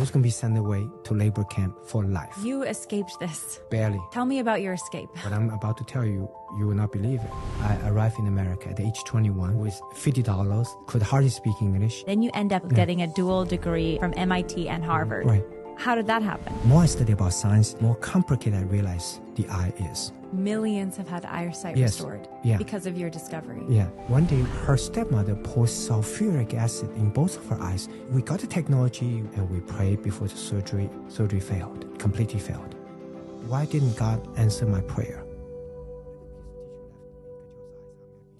was going to be sent away to labor camp for life. You escaped this. Barely. Tell me about your escape. What I'm about to tell you, you will not believe it. I arrived in America at age 21 with $50, could hardly speak English. Then you end up getting a dual degree from MIT and Harvard. Right. How did that happen? More I study about science, more complicated I realize the eye is. Millions have had eyesight restored because of your discovery. Yeah. One day, her stepmother poured sulfuric acid in both of her eyes. We got the technology and we prayed before the surgery. Surgery failed, completely failed. Why didn't God answer my prayer?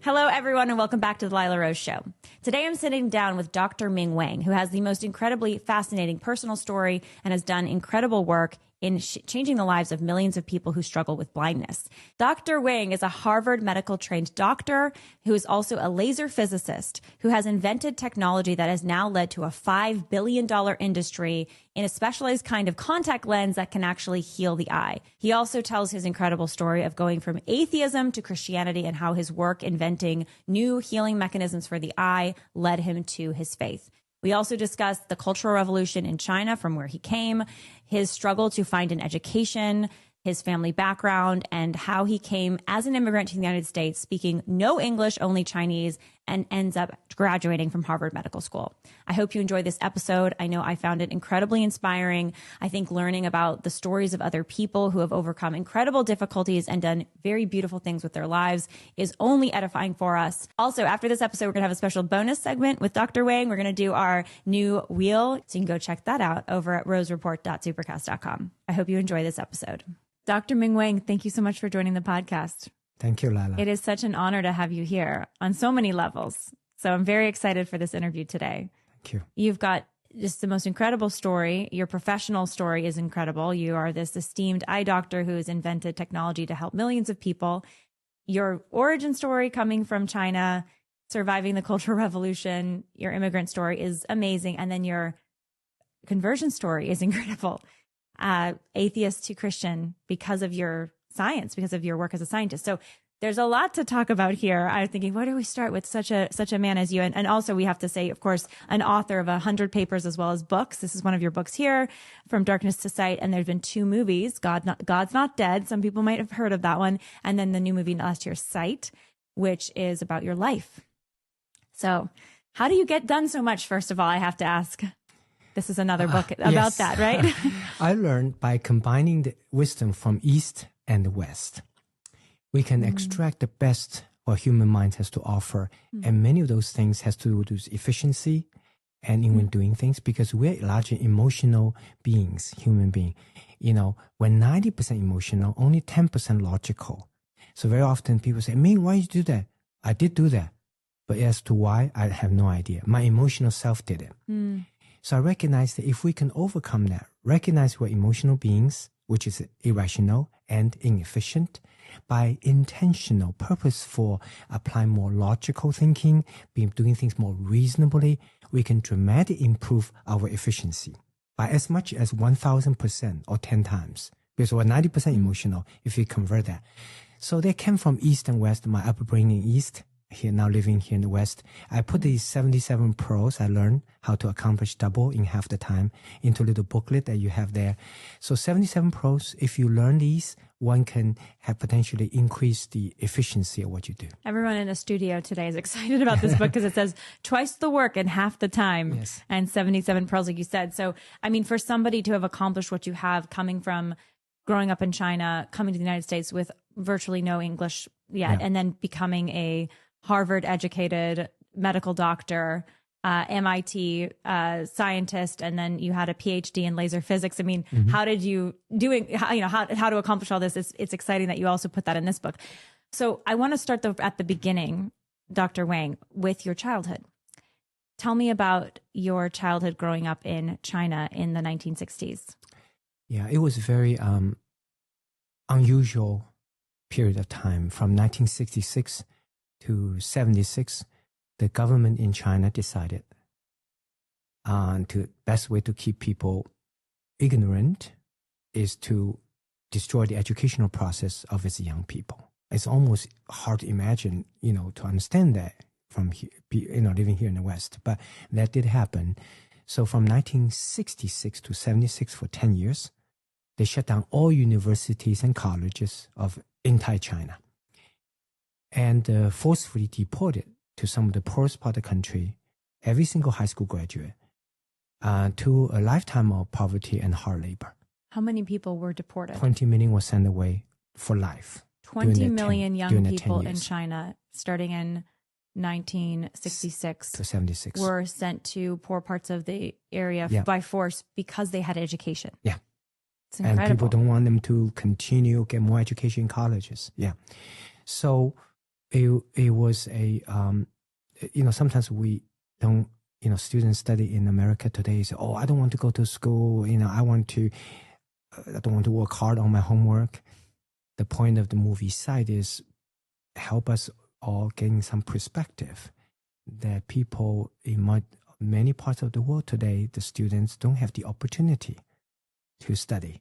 Hello, everyone, and welcome back to the Lila Rose Show. Today, I'm sitting down with Dr. Ming Wang, who has the most incredibly fascinating personal story and has done incredible work in changing the lives of millions of people who struggle with blindness. Dr. Wang is a Harvard medical trained doctor who is also a laser physicist who has invented technology that has now led to a $5 billion industry in a specialized kind of contact lens that can actually heal the eye. He also tells his incredible story of going from atheism to Christianity and how his work inventing new healing mechanisms for the eye led him to his faith. We also discussed the Cultural Revolution in China from where he came, his struggle to find an education, his family background, and how he came as an immigrant to the United States, speaking no English, only Chinese, and ends up graduating from Harvard Medical School. I hope you enjoy this episode. I know I found it incredibly inspiring. I think learning about the stories of other people who have overcome incredible difficulties and done very beautiful things with their lives is only edifying for us. Also, after this episode, we're going to have a special bonus segment with Dr. Wang. We're going to do our new wheel, so you can go check that out over at rosereport.supercast.com. I hope you enjoy this episode. Dr. Ming Wang, thank you so much for joining the podcast. Thank you, Lila. It is such an honor to have you here on so many levels. So I'm very excited for this interview today. Thank you. You've got just the most incredible story. Your professional story is incredible. You are this esteemed eye doctor who has invented technology to help millions of people. Your origin story coming from China, surviving the Cultural Revolution, your immigrant story is amazing. And then your conversion story is incredible. Atheist to Christian because of your science, because of your work as a scientist. So there's a lot to talk about here. I was thinking, where do we start with such a man as you? And also we have to say, of course, an author of 100 papers as well as books. This is one of your books here, From Darkness to Sight. And there's been 2 movies, God's Not Dead. Some people might have heard of that one. And then the new movie last year, Sight, which is about your life. So how do you get done so much? First of all, I have to ask. This is another book about that, right? I learned by combining the wisdom from East and the West, we can extract the best what human mind has to offer. And many of those things has to do with efficiency and in doing things, because we're largely emotional beings, human being. You know, we're 90% emotional, only 10% logical. So very often people say, Ming, why did you do that? I did do that. But as to why, I have no idea. My emotional self did it. So I recognize that if we can overcome that, recognize we're emotional beings, which is irrational and inefficient, by intentional, purposeful, applying more logical thinking, doing things more reasonably, we can dramatically improve our efficiency by as much as 1,000% or 10 times. Because we're 90% emotional if we convert that. So they came from East and West, my upbringing East, here now living here in the West. I put these 77 pros I learned how to accomplish double in half the time into a little booklet that you have there. So 77 pros, if you learn these, one can have potentially increase the efficiency of what you do. Everyone in the studio today is excited about this book because it says twice the work in half the time and 77 pros, like you said. So, I mean, for somebody to have accomplished what you have coming from growing up in China, coming to the United States with virtually no English yet, and then becoming a Harvard-educated medical doctor, MIT scientist, and then you had a PhD in laser physics. I mean, how did you how to accomplish all this? It's exciting that you also put that in this book. So I want to start at the beginning, Dr. Wang, with your childhood. Tell me about your childhood growing up in China in the 1960s. Yeah, it was a very unusual period of time from 1966 to 76. The government in China decided to best way to keep people ignorant is to destroy the educational process of its young people. It's almost hard to imagine, to understand that from here, living here in the West. But that did happen. So from 1966 to 76 for 10 years, they shut down all universities and colleges of entire China and forcefully deported to some of the poorest part of the country, every single high school graduate, to a lifetime of poverty and hard labor. How many people were deported? 20 million were sent away for life. 20 million young people in China, starting in 1966 to 76, were sent to poor parts of the area by force because they had education. Yeah. It's incredible. And people don't want them to continue, get more education in colleges. Yeah. So it was a, sometimes we don't, students study in America today say, oh, I don't want to go to school. I don't want to work hard on my homework. The point of the movie Sight is help us all gain some perspective that people in many parts of the world today, the students don't have the opportunity to study,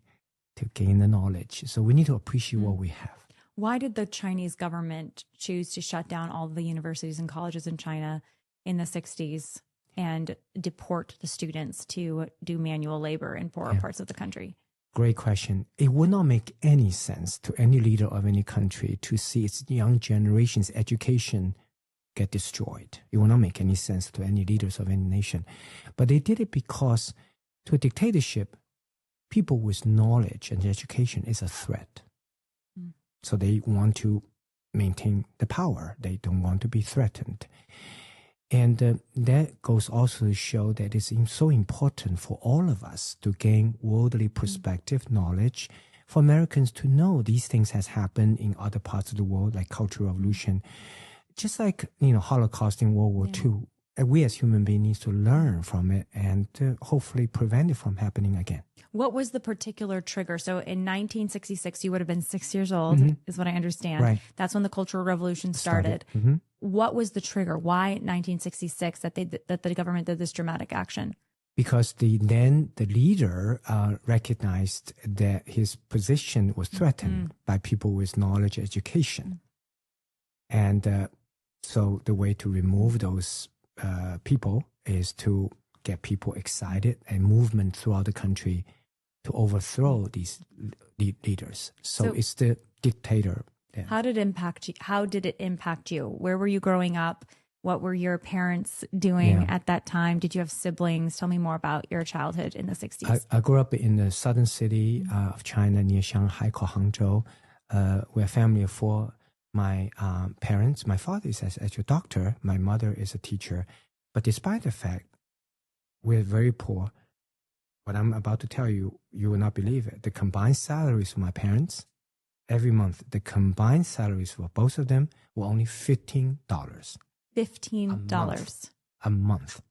to gain the knowledge. So we need to appreciate what we have. Why did the Chinese government choose to shut down all the universities and colleges in China in the 60s and deport the students to do manual labor in poorer parts of the country? Great question. It would not make any sense to any leader of any country to see its young generation's education get destroyed. It will not make any sense to any leaders of any nation. But they did it because to a dictatorship, people with knowledge and education is a threat. So they want to maintain the power. They don't want to be threatened. And that goes also to show that it's so important for all of us to gain worldly perspective, knowledge, for Americans to know these things has happened in other parts of the world, like Cultural Revolution, just like, Holocaust in World War II. We as human beings need to learn from it and hopefully prevent it from happening again. What was the particular trigger? So in 1966, you would have been 6 years old, is what I understand. Right. That's when the Cultural Revolution started. What was the trigger? Why 1966 that the government did this dramatic action? Because the leader recognized that his position was threatened by people with knowledge, education. And so the way to remove those people is to get people excited and movement throughout the country to overthrow these leaders. So it's the dictator. Yeah. How did it impact you? Where were you growing up? What were your parents doing at that time? Did you have siblings? Tell me more about your childhood in the 60s. I grew up in the southern city of China near Shanghai called Hangzhou. We're a family of four. My parents, my father is actually a doctor. My mother is a teacher. But despite the fact we're very poor, what I'm about to tell you, you will not believe it. The combined salaries of my parents, every month, the combined salaries for both of them were only $15. $15 a month.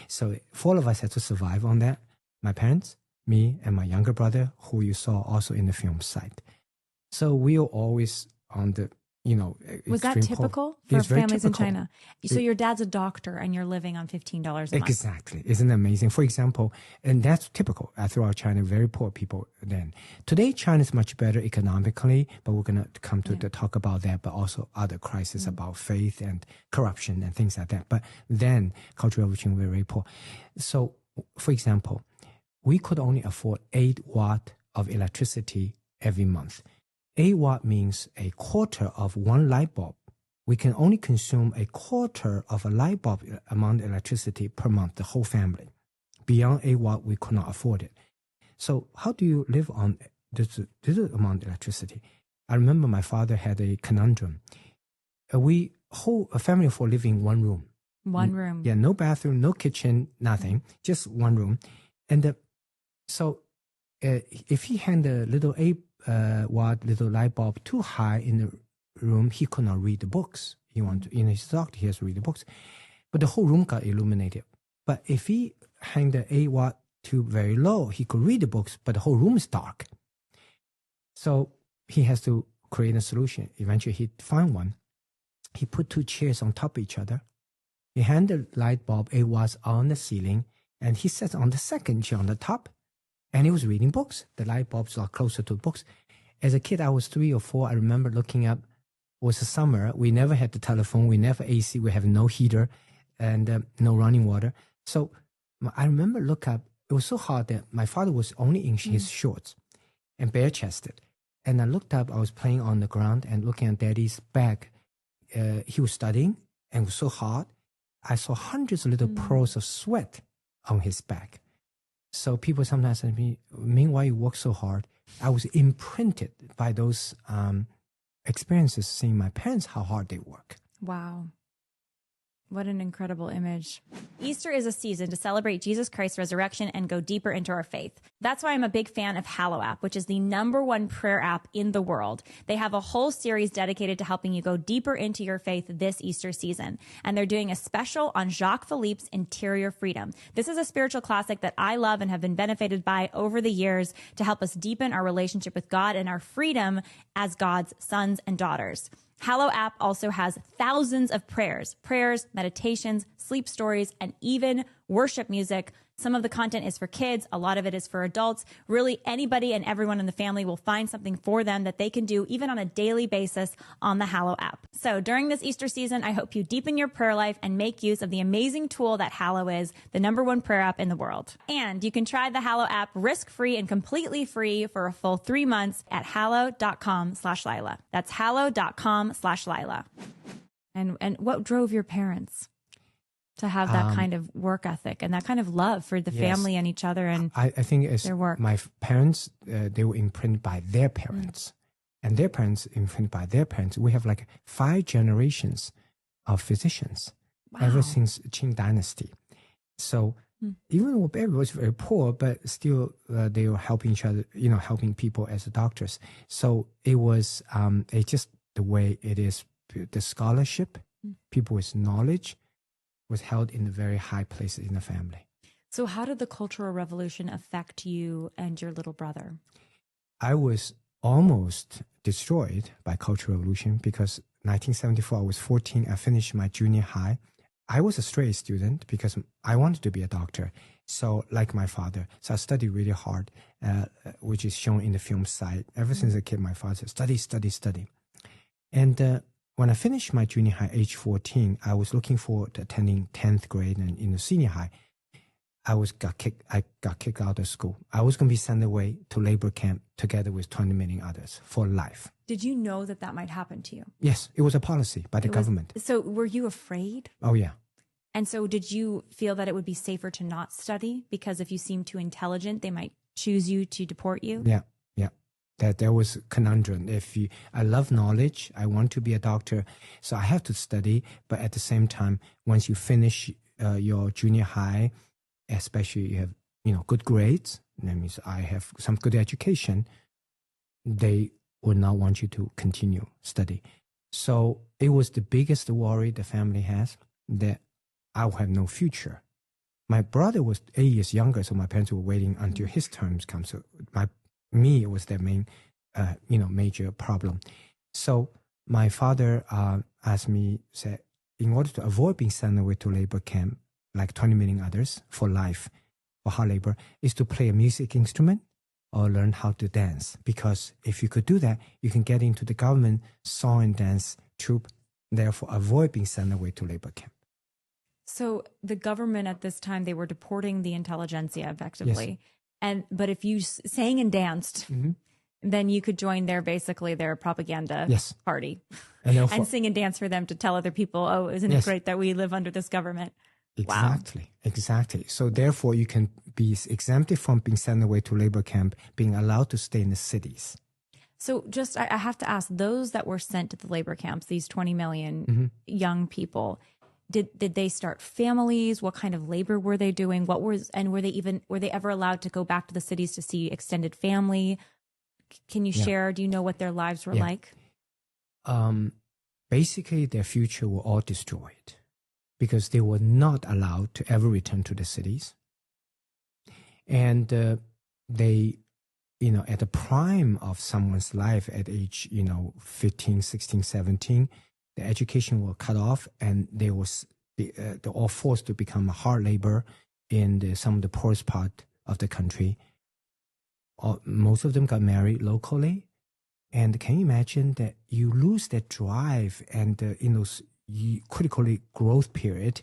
So four of us had to survive on that. My parents, me, and my younger brother, who you saw also in the film Sight. So we were always on the, was that typical for families in China? So your dad's a doctor and you're living on $15 a month. Exactly. Isn't it amazing? For example, and that's typical throughout China, very poor people then. Today, China is much better economically, but we're going to come to talk about that, but also other crises about faith and corruption and things like that. But then, Cultural Revolution, we were very poor. So, for example, we could only afford 8 watt of electricity every month. 8 watt means a quarter of one light bulb. We can only consume a quarter of a light bulb amount of electricity per month, the whole family. Beyond 8 watt, we could not afford it. So how do you live on this amount of electricity? I remember my father had a conundrum. A family of four living in one room. One room. Yeah, no bathroom, no kitchen, nothing, just one room. And so if he had a little 8 watt little light bulb too high in the room, he could not read the books. He wanted, he's a doctor, he has to read the books. But the whole room got illuminated. But if he hang the 8 watt too very low, he could read the books, but the whole room is dark. So he has to create a solution. Eventually he found one. He put 2 chairs on top of each other. He hung the light bulb 8 watts on the ceiling, and he sat on the second chair on the top, and he was reading books. The light bulbs are closer to the books. As a kid, I was 3 or 4. I remember looking up. It was the summer. We never had the telephone. We never AC. We have no heater and no running water. So I remember look up, it was so hot that my father was only in his shorts and bare chested. And I looked up, I was playing on the ground and looking at daddy's back. He was studying and it was so hot. I saw hundreds of little pearls of sweat on his back. So people sometimes say to me, Ming, why you work so hard? I was imprinted by those experiences, seeing my parents, how hard they work. Wow. What an incredible image. Easter is a season to celebrate Jesus Christ's resurrection and go deeper into our faith. That's why I'm a big fan of Hallow app, which is the #1 prayer app in the world. They have a whole series dedicated to helping you go deeper into your faith this Easter season. And they're doing a special on Jacques Philippe's Interior Freedom. This is a spiritual classic that I love and have been benefited by over the years to help us deepen our relationship with God and our freedom as God's sons and daughters. Hallow app also has thousands of prayers, meditations, sleep stories, and even worship music. Some of the content is for kids. A lot of it is for adults. Really, anybody and everyone in the family will find something for them that they can do even on a daily basis on the Hallow app. So during this Easter season, I hope you deepen your prayer life and make use of the amazing tool that Hallow is, the #1 prayer app in the world. And you can try the Hallow app risk-free and completely free for a full 3 months at hallow.com/Lila. That's hallow.com/Lila. And what drove your parents to have that kind of work ethic and that kind of love for the family and each other and I think it's their work? My parents, they were imprinted by their parents, and their parents imprinted by their parents. We have like 5 generations of physicians ever since Qing Dynasty. So even though everybody was very poor, but still they were helping each other, helping people as doctors. So it was it's just the way it is. The scholarship, people with knowledge, was held in the very high places in the family. So how did the Cultural Revolution affect you and your little brother? I was almost destroyed by Cultural Revolution because 1974, I was 14. I finished my junior high. I was a straight student because I wanted to be a doctor. So like my father, so I studied really hard, which is shown in the film side. Ever since a kid, my father said, study, study, study. And when I finished my junior high, age 14, I was looking forward to attending 10th grade and in the senior high. I got kicked out of school. I was going to be sent away to labor camp together with 20 million others for life. Did you know that might happen to you? Yes, it was a policy by the government. So were you afraid? Oh, yeah. And so did you feel that it would be safer to not study because if you seem too intelligent, they might choose you to deport you? Yeah. That there was a conundrum. I love knowledge, I want to be a doctor, so I have to study. But at the same time, once you finish your junior high, especially you have good grades, that means I have some good education, they would not want you to continue study. So it was the biggest worry the family has, that I will have no future. My brother was 8 years younger, so my parents were waiting until his terms come. So it was their main, major problem. So my father asked me, said, in order to avoid being sent away to labor camp, like 20 million others for life, for hard labor, is to play a music instrument or learn how to dance. Because if you could do that, you can get into the government song and dance troupe, therefore avoid being sent away to labor camp. So the government at this time, they were deporting the intelligentsia effectively. Yes. But if you sang and danced, then you could join their propaganda party and sing and dance for them to tell other people, oh, isn't it great that we live under this government? Exactly. So therefore you can be exempted from being sent away to labor camp, being allowed to stay in the cities. So I have to ask, those that were sent to the labor camps, these 20 million young people, did they start families? What kind of labor were they doing? Were they ever allowed to go back to the cities to see extended family? Can you share? Do you know what their lives were like? Basically, their future were all destroyed because they were not allowed to ever return to the cities. And they, at the prime of someone's life at age, 15, 16, 17, the education was cut off, and they're all forced to become hard labor in some of the poorest part of the country. Most of them got married locally. And can you imagine that you lose that drive and in those critically growth period,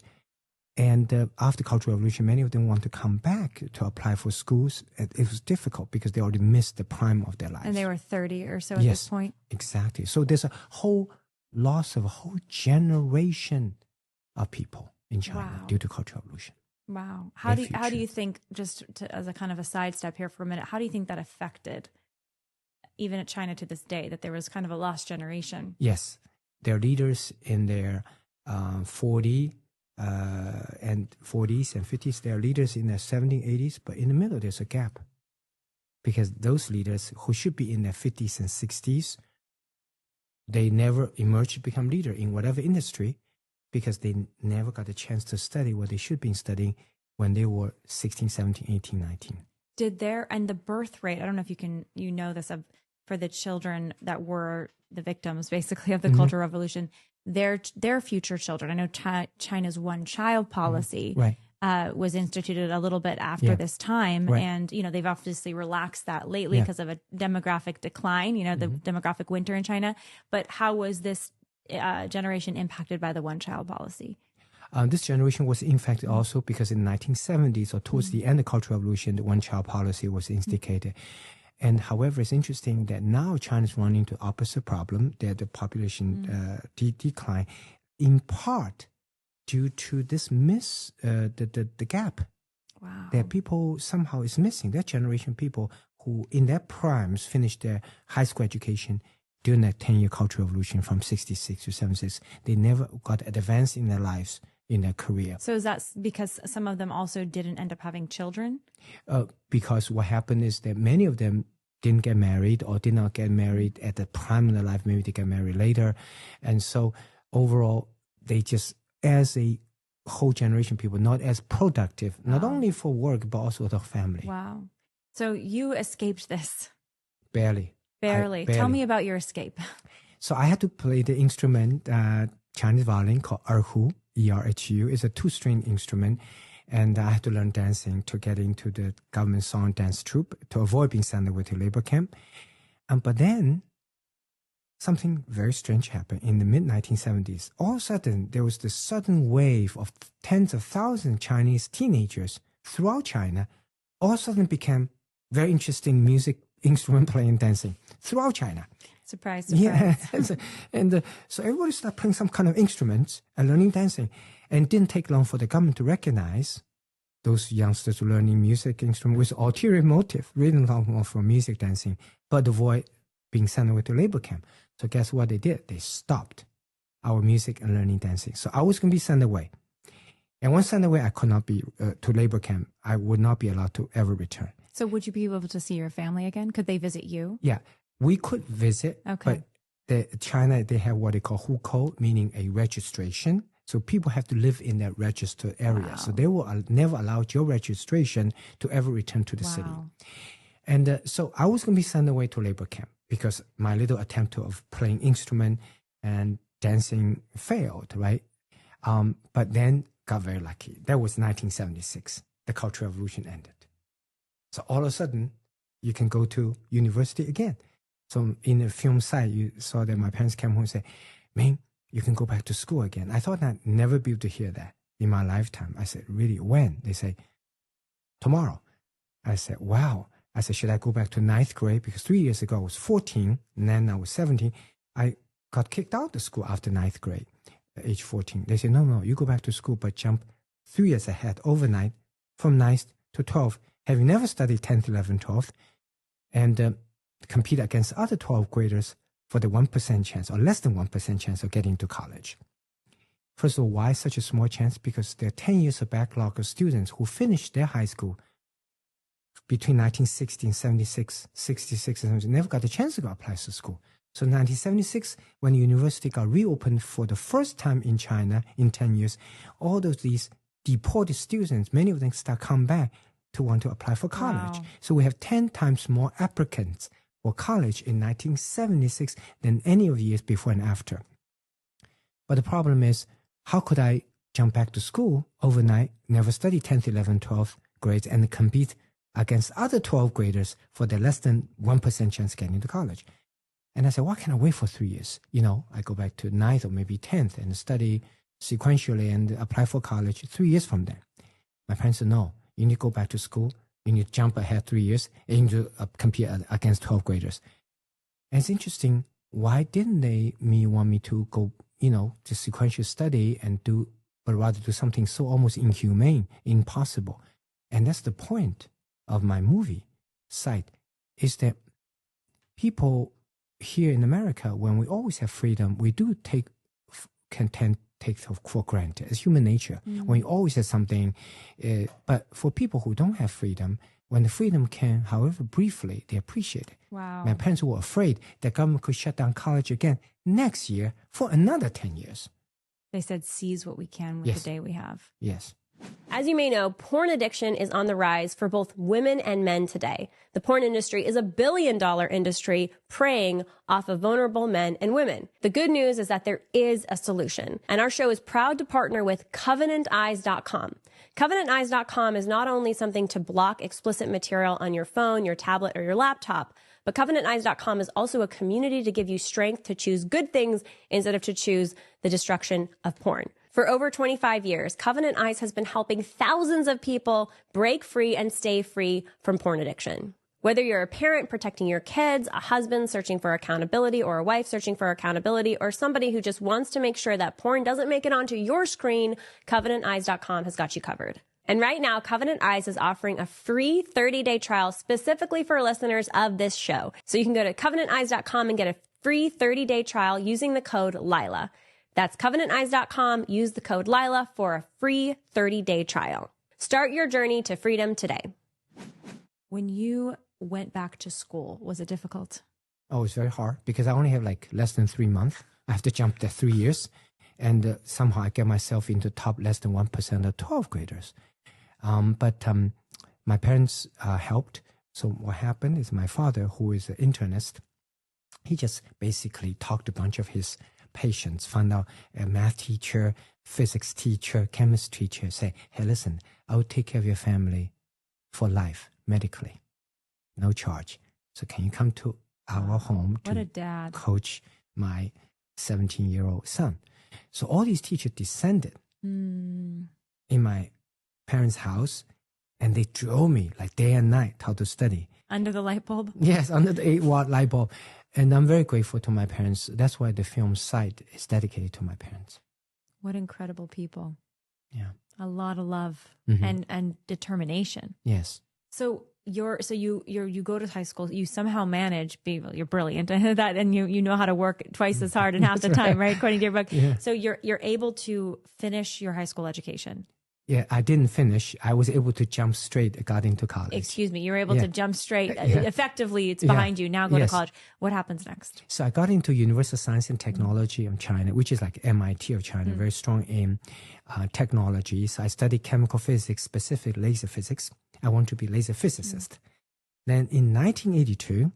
And after Cultural Revolution, many of them want to come back to apply for schools. It was difficult because they already missed the prime of their lives. And they were 30 or so at this point? Exactly. So there's a whole loss of a whole generation of people in China due to Cultural Revolution. Wow. How do you think, just as a kind of a sidestep here for a minute, how do you think that affected even at China to this day, that there was kind of a lost generation? Yes. Their leaders in their 40s and 50s, they are leaders in their 70s, 80s, but in the middle there's a gap. Because those leaders who should be in their 50s and 60s, they never emerged to become leader in whatever industry because they never got a chance to study what they should be studying when they were 16, 17, 18, 19. And the birth rate, I don't know if you know this, for the children that were the victims basically of the Cultural Revolution, their future children. I know China's one-child policy was instituted a little bit after this time. And, they've obviously relaxed that lately because of a demographic decline, the demographic winter in China. But how was this generation impacted by the one-child policy? This generation was impacted also because in the 1970s or towards the end of the Cultural Revolution, the one-child policy was instigated. And however, it's interesting that now China is running into opposite problem, that the population decline, in part due to this the gap. Wow. That people somehow is missing. That generation people who in their primes finished their high school education during that 10-year Cultural Revolution from 66 to 76. They never got advanced in their lives, in their career. So is that because some of them also didn't end up having children? Because what happened is that many of them didn't get married or did not get married at the prime of their life. Maybe they get married later. And so overall, they just, as a whole generation of people, not as productive, not only for work, but also the family. Wow. So you escaped this? Barely. Tell me about your escape. So I had to play the instrument, Chinese violin called erhu, E-R-H-U. It's a 2-string instrument. And I had to learn dancing to get into the government song dance troupe to avoid being sent away to labor camp. But then something very strange happened in the mid-1970s. All of a sudden, there was this sudden wave of tens of thousands of Chinese teenagers throughout China. All of a sudden became very interesting music, instrument playing, dancing throughout China. Surprise. Yeah. So everybody started playing some kind of instruments and learning dancing. And it didn't take long for the government to recognize those youngsters learning music instrument with ulterior motive, really not more for music dancing, but avoid being sent away to labor camp. So guess what they did? They stopped our music and learning dancing. So I was going to be sent away. And once sent away, I could not be to labor camp. I would not be allowed to ever return. So would you be able to see your family again? Could they visit you? Yeah, we could visit. Okay. But China, they have what they call hukou, meaning a registration. So people have to live in that registered area. Wow. So they will never allow your registration to ever return to the city. And so I was going to be sent away to labor camp because my little attempt of playing instrument and dancing failed, right? But then got very lucky. That was 1976. The Cultural Revolution ended. So all of a sudden, you can go to university again. So in the film site, you saw that my parents came home and said, Ming, you can go back to school again. I thought I'd never be able to hear that in my lifetime. I said, really, when? They say, tomorrow. I said, wow. I said, should I go back to 9th grade? Because 3 years ago I was 14, and then I was 17. I got kicked out of school after 9th grade, age 14. They said, no, you go back to school, but jump 3 years ahead overnight from 9th to 12th. Having never studied 10th, 11th, 12th, and compete against other 12th graders for the 1% chance or less than 1% chance of getting to college. First of all, why such a small chance? Because there are 10 years of backlog of students who finished their high school between 1960 and 76, 66 and 70, never got a chance to go apply to school. So in 1976, when the university got reopened for the first time in China in 10 years, all of these deported students, many of them start come back to want to apply for college. Wow. So we have 10 times more applicants for college in 1976 than any of the years before and after. But the problem is, how could I jump back to school overnight, never study 10th, 11th, 12th grades, and compete against other 12th graders for the less than 1% chance getting to college? And I said, why can't I wait for 3 years? I go back to 9th or maybe 10th and study sequentially and apply for college 3 years from then. My parents said, no, you need to go back to school. You need to jump ahead 3 years and you need to compete against 12th graders. And it's interesting, why didn't they want me to go, to sequential study but rather do something so almost inhumane, impossible. And that's the point of my movie site, is that people here in America, when we always have freedom, we do take for granted. It's human nature. When you always have something, but for people who don't have freedom, when the freedom can, however briefly, they appreciate it. Wow. My parents were afraid that government could shut down college again next year for another 10 years. They said, seize what we can with the day we have. Yes. As you may know, porn addiction is on the rise for both women and men today. The porn industry is $1 billion industry preying off of vulnerable men and women. The good news is that there is a solution, and our show is proud to partner with CovenantEyes.com. CovenantEyes.com is not only something to block explicit material on your phone, your tablet, or your laptop, but CovenantEyes.com is also a community to give you strength to choose good things instead of to choose the destruction of porn. For over 25 years, Covenant Eyes has been helping thousands of people break free and stay free from porn addiction. Whether you're a parent protecting your kids, a husband searching for accountability, or a wife searching for accountability, or somebody who just wants to make sure that porn doesn't make it onto your screen, CovenantEyes.com has got you covered. And right now, Covenant Eyes is offering a free 30-day trial specifically for listeners of this show. So you can go to CovenantEyes.com and get a free 30-day trial using the code Lila. That's CovenantEyes.com. Use the code Lila for a free 30-day trial. Start your journey to freedom today. When you went back to school, was it difficult? Oh, it's very hard because I only have less than 3 months. I have to jump the 3 years. And somehow I get myself into top less than 1% of 12th graders. But my parents helped. So what happened is my father, who is an internist, he just basically talked to a bunch of his patients, found out a math teacher, physics teacher, chemistry teacher, say, hey, listen, I will take care of your family for life, medically, no charge. So can you come to our home to coach my 17-year-old son? So all these teachers descended in my parents' house, and they drove me day and night how to study. Under the light bulb? Yes, under the 8-watt light bulb. And I'm very grateful to my parents. That's why the film site is dedicated to my parents. What incredible people. Yeah. A lot of love and determination. Yes. So you go to high school, you somehow manage, you're brilliant at that, and you know how to work twice as hard in half the time, right? According to your book. Yeah. So you're able to finish your high school education. Yeah, I didn't finish. I was able to jump straight, got into college. Excuse me, you're able to jump straight. Effectively, it's behind you. Now go to college. What happens next? So I got into University of Science and Technology of China, which is like MIT of China, very strong in technology. So I studied chemical physics, specific laser physics. I want to be laser physicist. Then in 1982,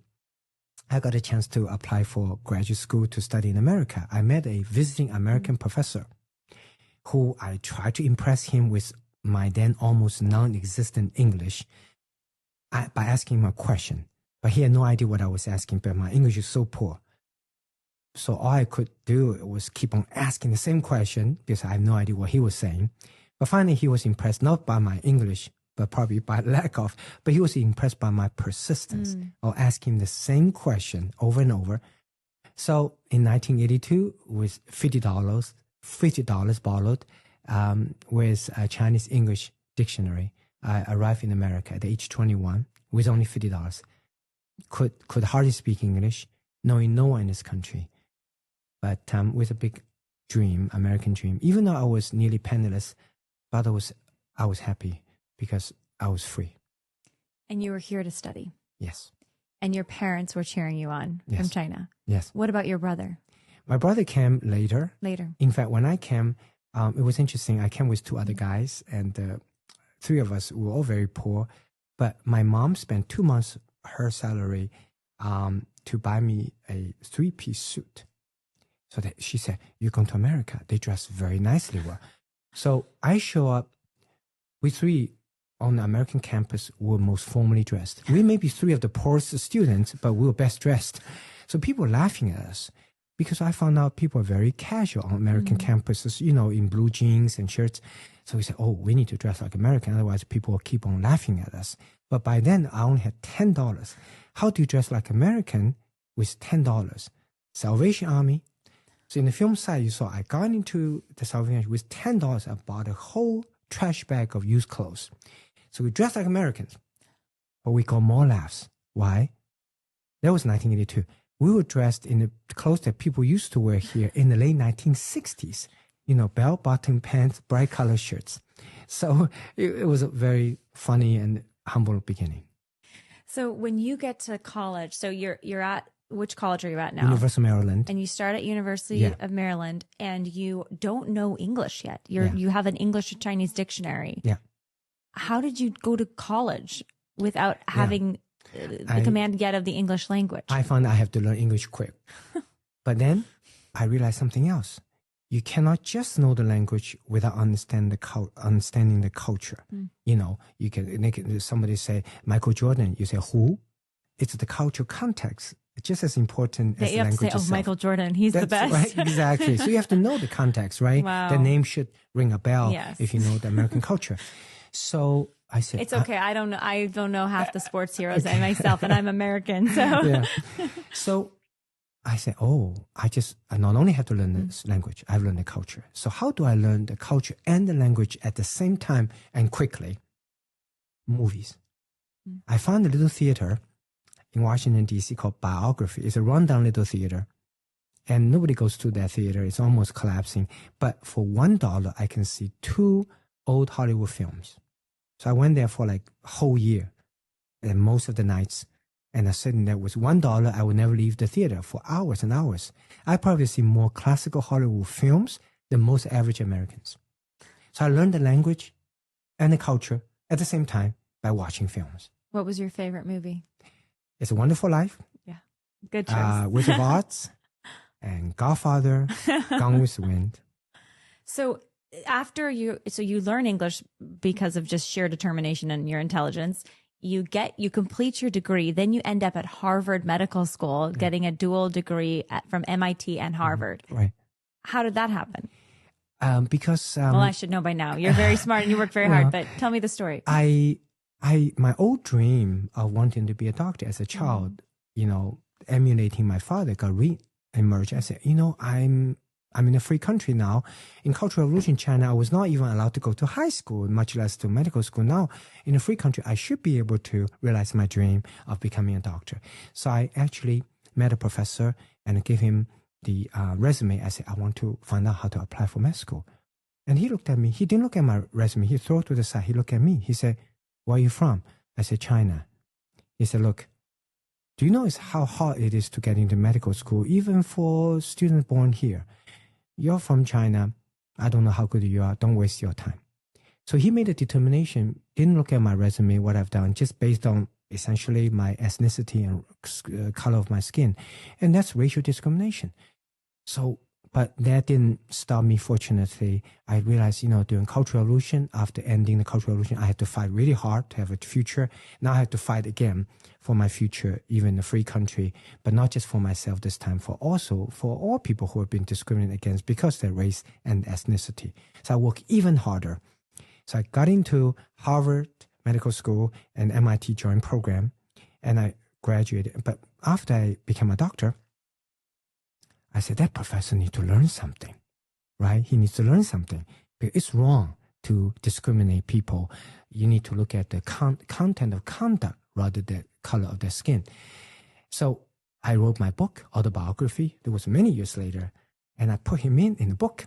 I got a chance to apply for graduate school to study in America. I met a visiting American professor who I tried to impress him with my then almost non-existent English by asking him a question. But he had no idea what I was asking, but my English is so poor. So all I could do was keep on asking the same question because I have no idea what he was saying. But finally, he was impressed not by my English, but probably by lack of, but he was impressed by my persistence of asking the same question over and over. So in 1982, with $50 borrowed with a Chinese English dictionary, I arrived in America at age 21 with only $50. Could hardly speak English, knowing no one in this country, but with a big dream, American dream. Even though I was nearly penniless, but I was happy because I was free. And you were here to study. Yes. And your parents were cheering you on from China. Yes. What about your brother? My brother came later. Later. In fact, when I came, it was interesting. I came with 2 other guys, and 3 of us were all very poor. But my mom spent 2 months her salary to buy me a 3-piece suit. So that she said, "You're going to America. They dress very nicely well." So I show up. We 3 on the American campus were most formally dressed. We may be 3 of the poorest students, but we were best dressed. So people were laughing at us. because I found out people are very casual on American campuses, in blue jeans and shirts. So we said, oh, we need to dress like American. Otherwise, people will keep on laughing at us. But by then, I only had $10. How do you dress like American with $10? Salvation Army. So in the film side, you saw I got into the Salvation Army with $10. I bought a whole trash bag of used clothes. So we dressed like Americans, but we got more laughs. Why? That was 1982. We were dressed in the clothes that people used to wear here in the late 1960s. Bell-bottom pants, bright color shirts. So it was a very funny and humble beginning. So when you get to college, so you're at, which college are you at now? University of Maryland. And you start at University of Maryland, and you don't know English yet. You have an English and Chinese dictionary. Yeah. How did you go to college without having the command yet of the English language? I found I have to learn English quick. But then I realized something else. You cannot just know the language without understanding the culture. You can somebody say Michael Jordan, you say who? It's the cultural context. It's just as important as the language itself. Oh, Michael Jordan, he's the best. Right, exactly. So you have to know the context, right? Wow. The name should ring a bell if you know the American culture. So I said, it's okay. I don't know half the sports heroes myself, and I'm American. So So I said, I not only have to learn this language, I've learned the culture. So how do I learn the culture and the language at the same time and quickly? Movies. I found a little theater in Washington, D.C. called Biography. It's a rundown little theater. And nobody goes to that theater. It's almost collapsing. But for $1, I can see 2 old Hollywood films. So I went there for like a whole year, and most of the nights. And I sitting there with $1. I would never leave the theater for hours and hours. I probably see more classical Hollywood films than most average Americans. So I learned the language and the culture at the same time by watching films. What was your favorite movie? It's a Wonderful Life. Yeah, good choice. Wizard of Oz and Godfather, Gone with the Wind. So you learn English because of just sheer determination and your intelligence. You complete your degree, then you end up at Harvard Medical School getting a dual degree from MIT and Harvard. Right. How did that happen? Because well, I should know by now. You're very smart and you work very hard, but tell me the story. My old dream of wanting to be a doctor as a child, emulating my father, got re-emerged. I said, I'm in a free country now. In Cultural Revolution China, I was not even allowed to go to high school, much less to medical school. Now, in a free country, I should be able to realize my dream of becoming a doctor. So I actually met a professor and gave him the resume. I said, I want to find out how to apply for med school. And he looked at me. He didn't look at my resume. He threw it to the side. He looked at me. He said, where are you from? I said, China. He said, look, do you know how hard it is to get into medical school, even for students born here? You're from China. I don't know how good you are. Don't waste your time. So he made a determination, didn't look at my resume, what I've done, just based on essentially my ethnicity and color of my skin. And that's racial discrimination. So, but that didn't stop me, fortunately. I realized, during Cultural Revolution, after ending the Cultural Revolution, I had to fight really hard to have a future. Now I have to fight again for my future, even in a free country, but not just for myself this time, for all people who have been discriminated against because of their race and ethnicity. So I work even harder. So I got into Harvard Medical School and MIT joint program, and I graduated. But after I became a doctor, I said, that professor needs to learn something, right? He needs to learn something. Because it's wrong to discriminate people. You need to look at the content of conduct rather than color of their skin. So I wrote my book, autobiography. It was many years later. And I put him in the book.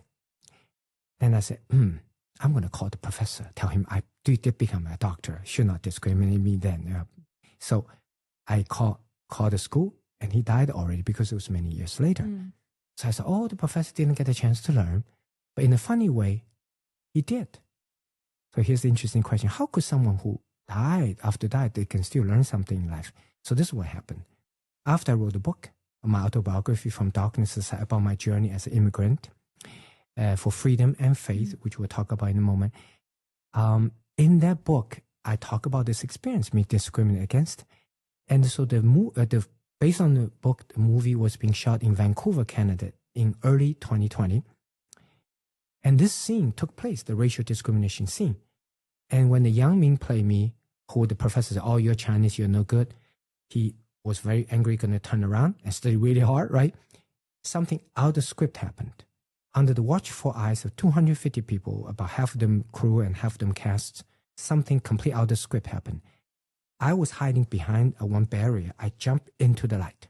Then I said, I'm going to call the professor, tell him I did become a doctor, should not discriminate me then. So I called the school, and he died already because it was many years later. So I said, the professor didn't get a chance to learn. But in a funny way, he did. So here's the interesting question. How could someone who died, they can still learn something in life? So this is what happened. After I wrote the book, my autobiography, From Darkness to Light, about my journey as an immigrant for freedom and faith, which we'll talk about in a moment. In that book, I talk about this experience, me discriminated against. And so the based on the book, the movie was being shot in Vancouver, Canada in early 2020. And this scene took place, the racial discrimination scene. And when the young Ming played me, who the professor said, oh, you're Chinese, you're no good. He was very angry, going to turn around and study really hard, right? Something out of the script happened. Under the watchful eyes of 250 people, about half of them crew and half of them cast, something complete out of the script happened. I was hiding behind one barrier. I jumped into the light.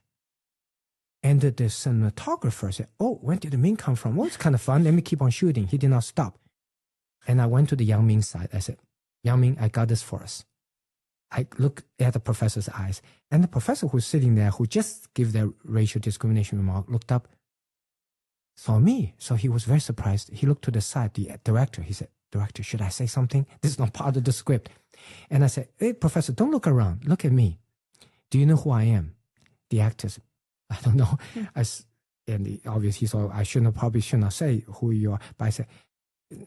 And the cinematographer said, oh, where did the Ming come from? Oh, it's kind of fun. Let me keep on shooting. He did not stop. And I went to the Yang Ming side. I said, Yang Ming, I got this for us. I looked at the professor's eyes. And the professor who's sitting there, who just gave their racial discrimination remark, looked up, saw me. So he was very surprised. He looked to the side, the director. He said, Director, should I say something? This is not part of the script. And I said, hey, Professor, don't look around. Look at me. Do you know who I am? The actors, I don't know. And obviously, so I probably should not say who you are. But I said,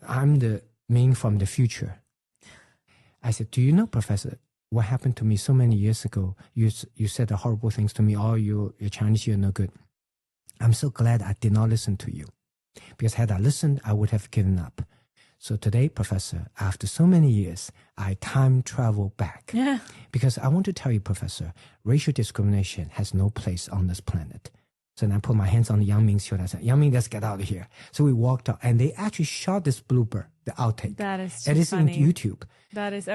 I'm the Ming from the future. I said, do you know, Professor, what happened to me so many years ago? You said the horrible things to me. Oh, you're Chinese, you're no good. I'm so glad I did not listen to you. Because had I listened, I would have given up. So today, Professor, after so many years, I time travel back. Yeah. Because I want to tell you, Professor, racial discrimination has no place on this planet. So then I put my hands on Yang Ming's shoulder. I said, Yang Ming, let's get out of here. So we walked out, and they actually shot this blooper, the outtake. That is too It is funny. on YouTube. That is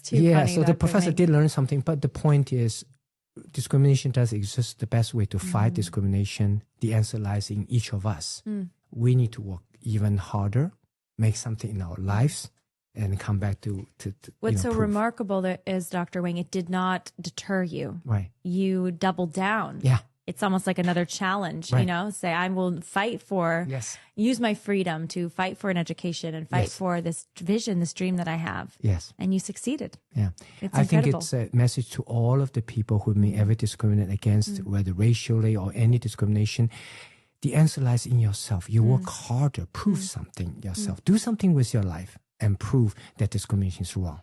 too yeah, funny. so the professor did learn something, but the point is, discrimination does exist. The best way to fight discrimination, the answer lies in each of us. We need to work even harder, make something in our lives, and come back to What's so proof. remarkable that is, Dr. Wang, it did not deter you. Right. You doubled down. Yeah. It's almost like another challenge, Right. Say, I will fight for, use my freedom to fight for an education and fight for this vision, this dream that I have. Yes. And you succeeded. Yeah. It's I think incredible. it's a message to all of the people who may ever discriminate against, whether racially or any discrimination. The answer lies in yourself. You work harder, prove something yourself. Do something with your life and prove that discrimination is wrong.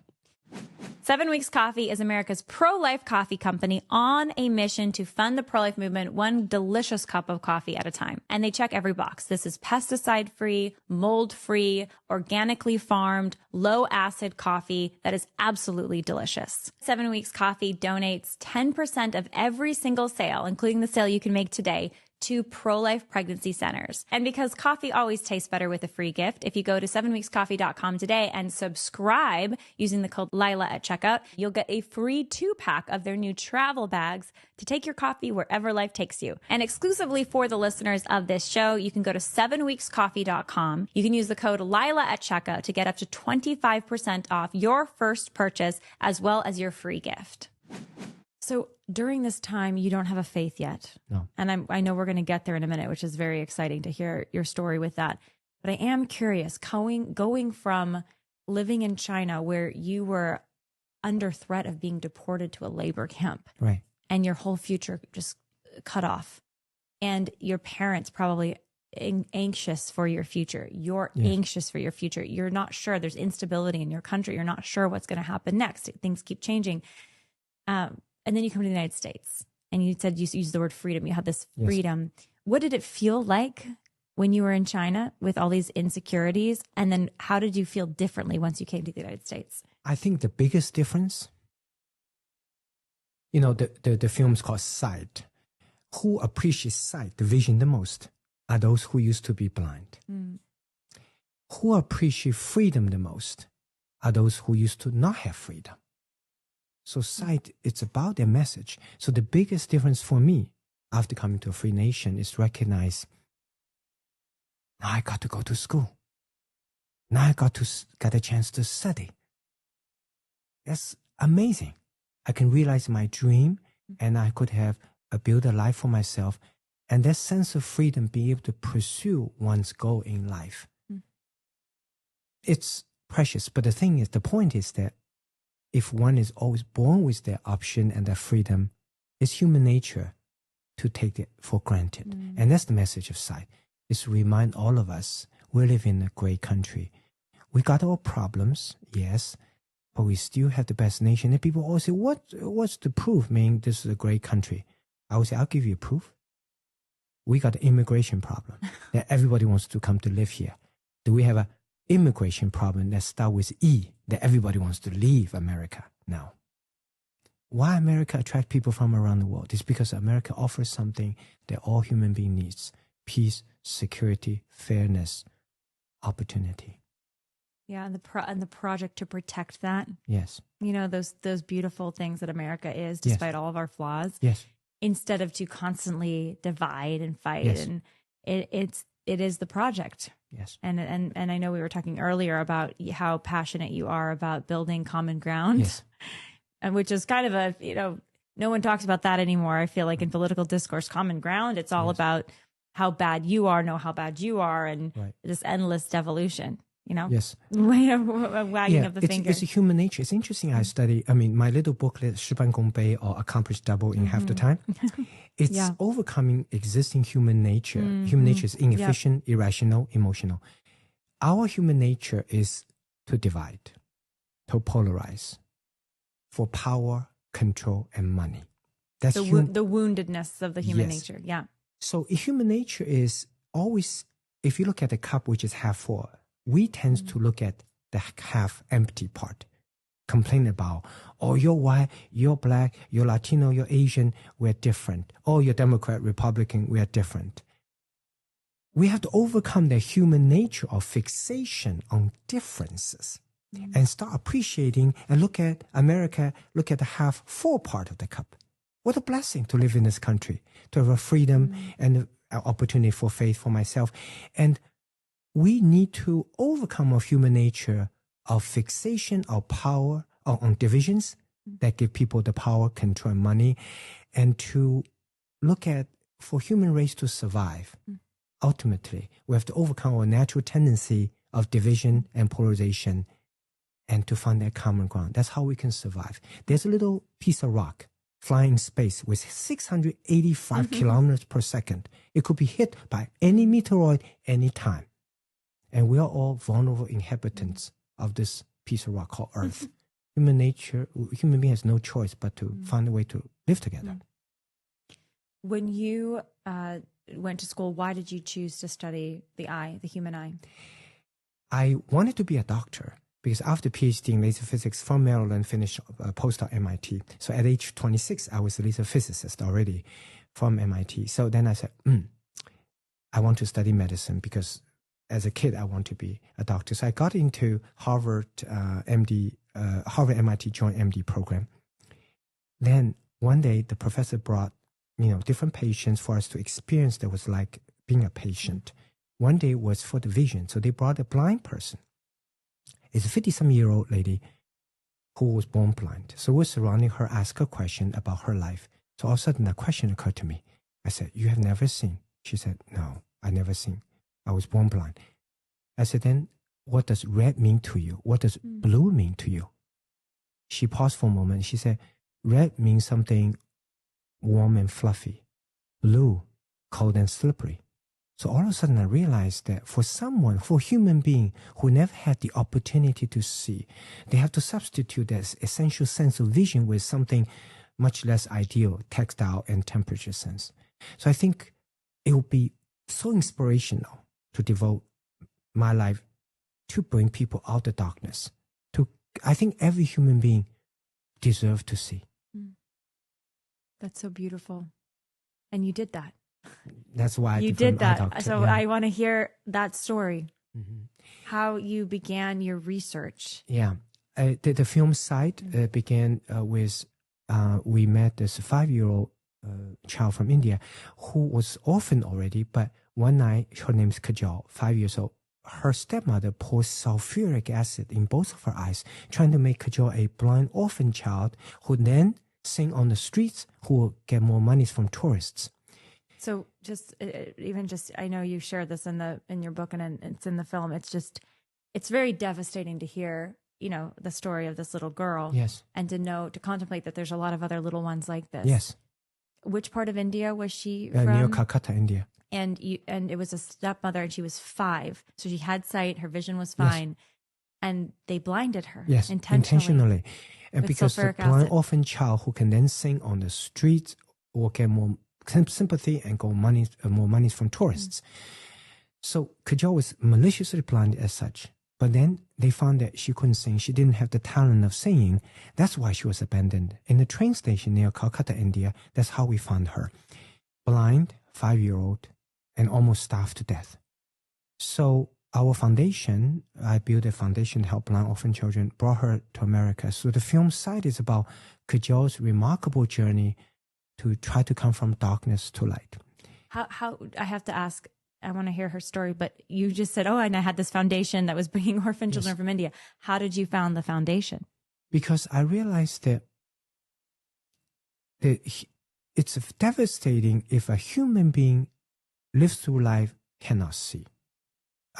7 Weeks Coffee is America's pro-life coffee company on a mission to fund the pro-life movement one delicious cup of coffee at a time. And they check every box. This is pesticide-free, mold-free, organically farmed, low-acid coffee that is absolutely delicious. 7 Weeks Coffee donates 10% of every single sale, including the sale you can make today, to pro-life pregnancy centers. And because coffee always tastes better with a free gift, if you go to 7weekscoffee.com today and subscribe using the code Lila at checkout, you'll get a free 2-pack of their new travel bags to take your coffee wherever life takes you. And exclusively for the listeners of this show, you can go to 7weekscoffee.com. You can use the code Lila at checkout to get up to 25% off your first purchase as well as your free gift. So during this time, you don't have a faith yet. No. And I know we're going to get there in a minute, which is very exciting to hear your story with that. But I am curious, going from living in China where you were under threat of being deported to a labor camp. Right. And your whole future just cut off. And your parents probably anxious for your future. You're anxious for your future. You're not sure. There's instability in your country. You're not sure what's going to happen next. Things keep changing. And then you come to the United States and you said you used the word freedom. You have this freedom. What did it feel like when you were in China with all these insecurities? And then how did you feel differently once you came to the United States? I think the biggest difference, the film's called Sight. Who appreciates sight, the vision the most, are those who used to be blind. Who appreciate freedom the most are those who used to not have freedom. So sight, it's about their message. So the biggest difference for me after coming to a free nation is recognize, now I got to go to school. Now I got a chance to study. That's amazing. I can realize my dream and I could have build a life for myself. And that sense of freedom, being able to pursue one's goal in life. It's precious. But the point is that if one is always born with that option and that freedom, it's human nature to take it for granted. And that's the message of Sight, is to remind all of us we live in a great country. We got our problems, yes, but we still have the best nation. And people always say, what's the proof, Ming, this is a great country? I would say, I'll give you proof. We got an immigration problem that everybody wants to come to live here. Do we have an immigration problem that starts with E, that everybody wants to leave America now? Why America attracts people from around the world? It's because America offers something that all human beings needs: peace, security, fairness, opportunity. Yeah, and the project to protect that. Yes. You know, those beautiful things that America is, despite all of our flaws. Yes. Instead of to constantly divide and fight, and it is the project. Yes. And I know we were talking earlier about how passionate you are about building common ground. Yes. And which is kind of a, no one talks about that anymore. I feel like in political discourse, common ground, it's all about how bad you are, know how bad you are, and this endless devolution. Yes. Way of wagging of the finger. It's human nature. It's interesting. I study, my little booklet, 事半功倍, or Accomplish Double in Half the Time. It's overcoming existing human nature. Human nature is inefficient, irrational, emotional. Our human nature is to divide, to polarize, for power, control, and money. That's the woundedness of the human nature. Yeah. So human nature is always, if you look at the cup which is half full, we tend to look at the half empty part, complain about, oh, you're white, you're black, you're Latino, you're Asian, we're different. Oh, you're Democrat, Republican, we are different. We have to overcome the human nature of fixation on differences and start appreciating and look at America, look at the half full part of the cup. What a blessing to live in this country, to have a freedom and an opportunity for faith for myself. And we need to overcome our human nature of fixation, of power, on divisions that give people the power, control, and money, and to look at, for human race to survive, ultimately, we have to overcome our natural tendency of division and polarization and to find that common ground. That's how we can survive. There's a little piece of rock flying in space with 685 kilometers per second. It could be hit by any meteoroid any time. And we are all vulnerable inhabitants of this piece of rock called Earth. Human being has no choice but to find a way to live together. When you went to school, why did you choose to study the human eye? I wanted to be a doctor because after PhD in laser physics from Maryland, finished a postdoc at MIT. So at age 26, I was a laser physicist already from MIT. So then I said, I want to study medicine because as a kid, I want to be a doctor. So I got into Harvard MIT joint MD program. Then one day the professor brought, different patients for us to experience that was like being a patient. One day was for the vision. So they brought a blind person. It's a 50-some-year-old lady who was born blind. So we're surrounding her, ask her question about her life. So all of a sudden a question occurred to me. I said, you have never seen? She said, no, I never seen. I was born blind. I said, then what does red mean to you? What does blue mean to you? She paused for a moment. She said, red means something warm and fluffy. Blue, cold and slippery. So all of a sudden I realized that for a human being who never had the opportunity to see, they have to substitute that essential sense of vision with something much less ideal, textile and temperature sense. So I think it would be so inspirational to devote my life to bring people out of darkness. I think every human being deserves to see. That's so beautiful. And you did that. That's why you did that. So I want to hear that story. How you began your research. Yeah. The film site began with, we met this 5-year-old child from India who was orphaned already, but one night, her name is Kajal, 5 years old. Her stepmother poured sulfuric acid in both of her eyes, trying to make Kajal a blind orphan child who then sing on the streets, who will get more money from tourists. So I know you shared this in your book and it's in the film. It's very devastating to hear, the story of this little girl. Yes. And to contemplate that there's a lot of other little ones like this. Yes. Which part of India was she from? Near Calcutta, India. And it was a stepmother, and she was 5, so she had sight. Her vision was fine, and they blinded her. Yes, intentionally, and because the blind orphan child who can then sing on the streets or get more sympathy and go more money from tourists. So Kajol was maliciously blind as such. But then they found that she couldn't sing. She didn't have the talent of singing. That's why she was abandoned. In the train station near Calcutta, India, that's how we found her. Blind, 5-year-old, and almost starved to death. So our foundation, I built a foundation to help blind orphan children, brought her to America. So the film side is about Kajol's remarkable journey to try to come from darkness to light. How I have to ask, I want to hear her story, but you just said, and I had this foundation that was bringing orphan children from India. How did you found the foundation? Because I realized that it's devastating if a human being lives through life cannot see.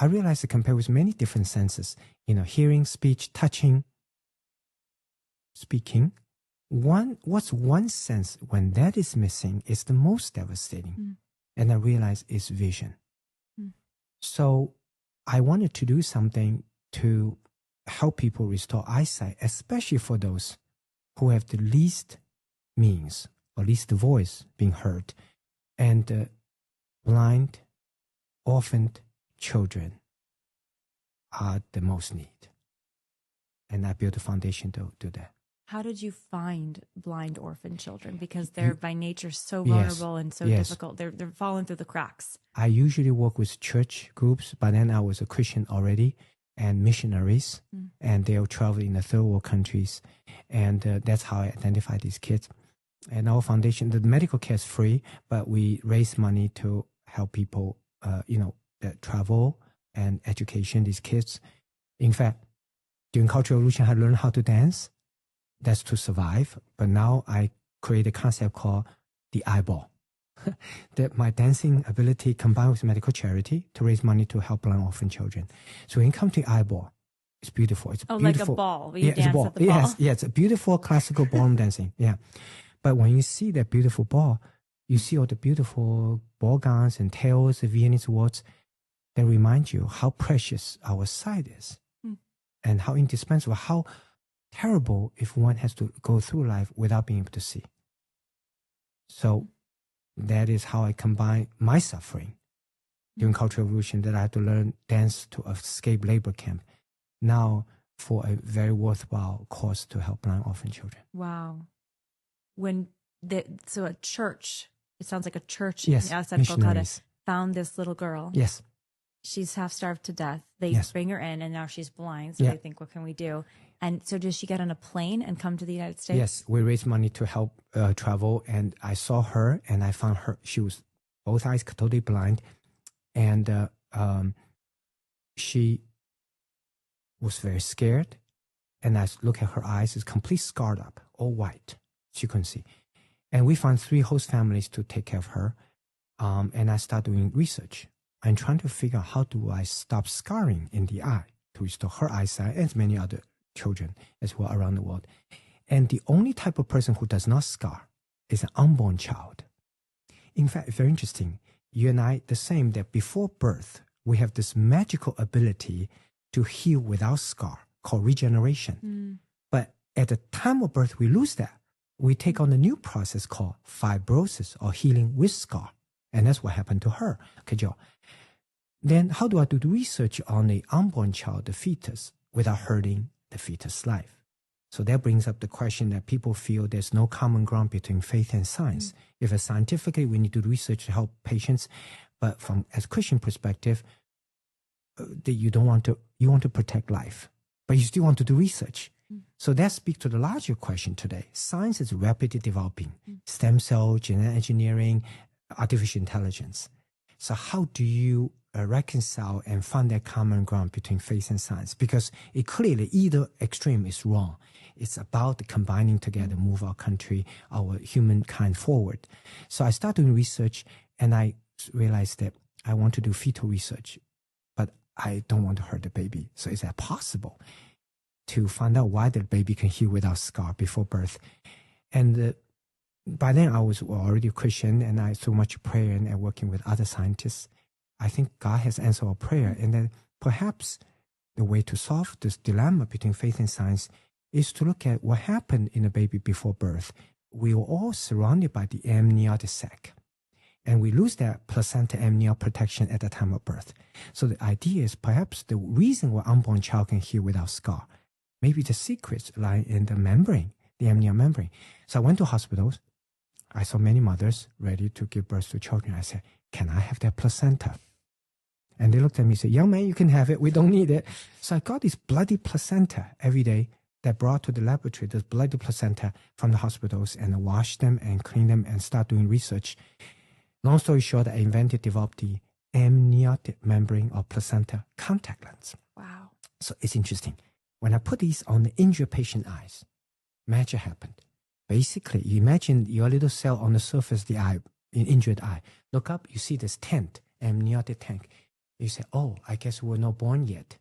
I realized that compared with many different senses, hearing, speech, touching, speaking, what's one sense when that is missing is the most devastating. And I realized it's vision. So I wanted to do something to help people restore eyesight, especially for those who have the least means or least voice being heard. And blind, orphaned children are the most need. And I built a foundation to do that. How did you find blind orphan children? Because they're by nature so vulnerable and so difficult. They're falling through the cracks. I usually work with church groups, but then I was a Christian already, and missionaries, and they'll travel in the third world countries. And that's how I identify these kids. And our foundation, the medical care is free, but we raise money to help people, that travel and education these kids. In fact, during Cultural Revolution, I learned how to dance. That's to survive. But now I create a concept called the eyeball. That my dancing ability combined with medical charity to raise money to help blind orphan children. So when you come to the eyeball, it's beautiful. It's beautiful. Like a ball. You dance ball. At the ball. Yes, it's a beautiful classical ballroom dancing. Yeah. But when you see that beautiful ball, you see all the beautiful ball gowns and tails, the Viennese waltz, that remind you how precious our sight is and how indispensable, how terrible if one has to go through life without being able to see. So that is how I combine my suffering during Cultural Revolution, that I had to learn dance to escape labor camp, now for a very worthwhile cause to help blind orphan children. Wow. So a church, it sounds like a church outside missionaries. Calcutta, found this little girl. Yes. She's half starved to death. They bring her in, and now she's blind. So they think, what can we do? And so does she get on a plane and come to the United States? Yes, we raised money to help travel. And I saw her and I found her. She was both eyes totally blind. And she was very scared. And I look at her eyes, it's completely scarred up, all white. She couldn't see. And we found 3 host families to take care of her. And I started doing research. I'm trying to figure out how do I stop scarring in the eye to restore her eyesight and many other children as well around the world. And the only type of person who does not scar is an unborn child. In fact, it's very interesting. You and I, the same, that before birth, we have this magical ability to heal without scar called regeneration. But at the time of birth, we lose that. We take on a new process called fibrosis or healing with scar. And that's what happened to her, Kajol. Then how do I do the research on the unborn child, the fetus, without hurting the fetus' life? So that brings up the question that people feel there's no common ground between faith and science. If scientifically we need to do research to help patients, but from as Christian perspective, that you want to protect life, but you still want to do research. So that speaks to the larger question today. Science is rapidly developing, stem cell, genetic engineering, artificial intelligence. So how do you reconcile and find that common ground between faith and science? Because it clearly either extreme is wrong. It's about combining together, move our country, our humankind forward. So I started doing research, and I realized that I want to do fetal research, but I don't want to hurt the baby. So is that possible to find out why the baby can heal without scar before birth? And by then I was already a Christian, and I so much prayer and working with other scientists. I think God has answered our prayer, and then perhaps the way to solve this dilemma between faith and science is to look at what happened in a baby before birth. we were all surrounded by the amniotic sac. And we lose that placenta amnion protection at the time of birth. So the idea is perhaps the reason why unborn child can heal without scar, maybe the secrets lie in the membrane, the amnion membrane. So I went to hospitals. I saw many mothers ready to give birth to children. I said, can I have that placenta? And they looked at me and said, young man, you can have it. We don't need it. So I got this bloody placenta every day that brought to the laboratory, this bloody placenta from the hospitals, and I washed them and cleaned them and start doing research. Long story short, I developed the amniotic membrane or placenta contact lens. Wow. So it's interesting. When I put these on the injured patient eyes, magic happened. Basically, you imagine your little cell on the surface of the eye, in injured eye. Look up, you see this tent, amniotic tank. You say, oh, I guess we're not born yet.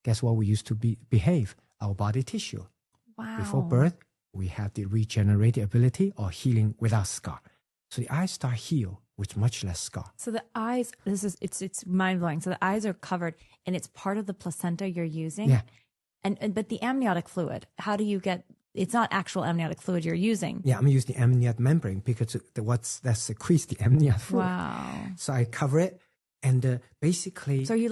Guess what we used to behave? Our body tissue. Wow. Before birth, we have the regenerative ability or healing without scar. So the eyes start heal with much less scar. So the eyes, it's mind-blowing. So the eyes are covered and it's part of the placenta you're using. Yeah. But the amniotic fluid, how do you get, it's not actual amniotic fluid you're using. Yeah, I'm using the amniotic membrane because that secretes the amniotic fluid. Wow. So I cover it and basically... So are you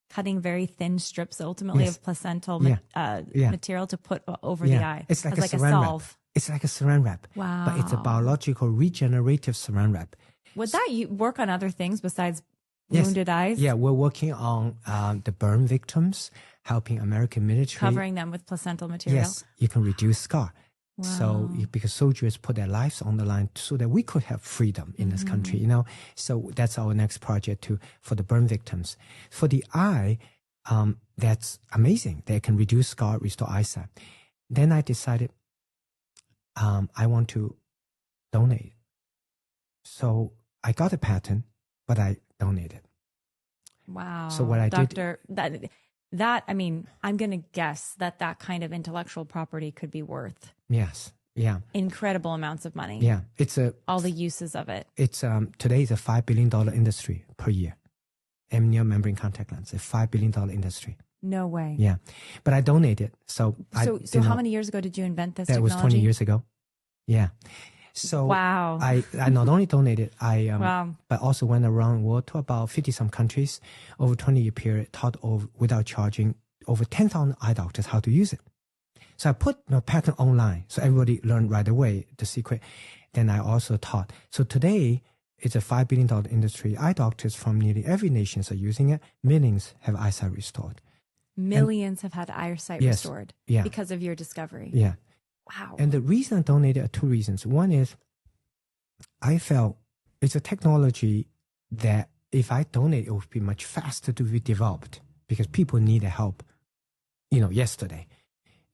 cutting very thin strips ultimately Yes. of placental Yeah. material to put over the eye? It's like as a saran salve. wrap. It's like a saran wrap. Wow. But it's a biological regenerative saran wrap. Would that work on other things besides Yes. wounded eyes? Yeah, we're working on the burn victims, helping American military. Covering them with placental material? Yes, you can reduce scar. Wow. So because soldiers put their lives on the line so that we could have freedom in this country, So that's our next project for the burn victims. For the eye, that's amazing. They can reduce scar, restore eyesight. Then I decided I want to donate. So I got a patent, but I donated. Wow. So what I Doctor, that I mean, I'm going to guess that kind of intellectual property could be worth Yes. Yeah. incredible amounts of money. Yeah. All the uses of it. It's today is a $5 billion industry per year. Amnion membrane contact lens, a $5 billion industry. No way. Yeah. But I donated. So how many years ago did you invent this that technology? was 20 years ago. Yeah. So wow. I not only donated, Wow. but also went around the world to about 50 some countries over 20-year period, taught without charging over 10,000 eye doctors how to use it. So I put my patent online, so everybody learned right away the secret. Then I also taught. So today it's a $5 billion industry. Eye doctors from nearly every nation are using it. Millions have eyesight restored. Millions have had eyesight Yes. restored Yeah. because of your discovery. Yeah. Wow. And the reason I donated are two reasons. One is I felt it's a technology that if I donate, it would be much faster to be developed because people need the help, yesterday.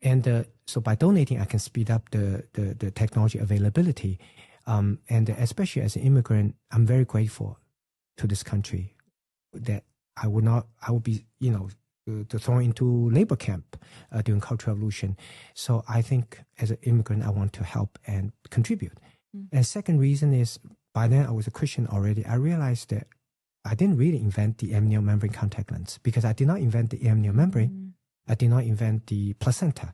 And so by donating, I can speed up the technology availability. And especially as an immigrant, I'm very grateful to this country that I would be, thrown into labor camp during Cultural Revolution. So I think as an immigrant, I want to help and contribute. And second reason is by then I was a Christian already. I realized that I didn't really invent the amnion membrane contact lens because I did not invent the amnion membrane. I did not invent the placenta.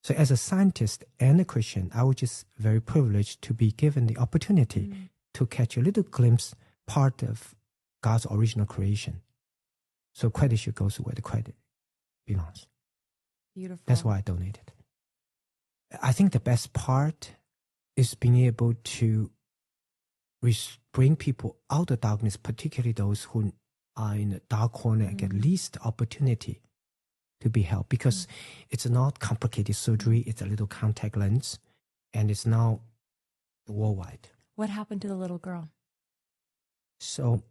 So as a scientist and a Christian, I was just very privileged to be given the opportunity to catch a little glimpse, part of God's original creation. So credit should go to where the credit belongs. Beautiful. That's why I donated. I think the best part is being able to bring people out of darkness, particularly those who are in the dark corner and get least opportunity to be helped. Because it's not complicated surgery, it's a little contact lens, and it's now worldwide. What happened to the little girl? So,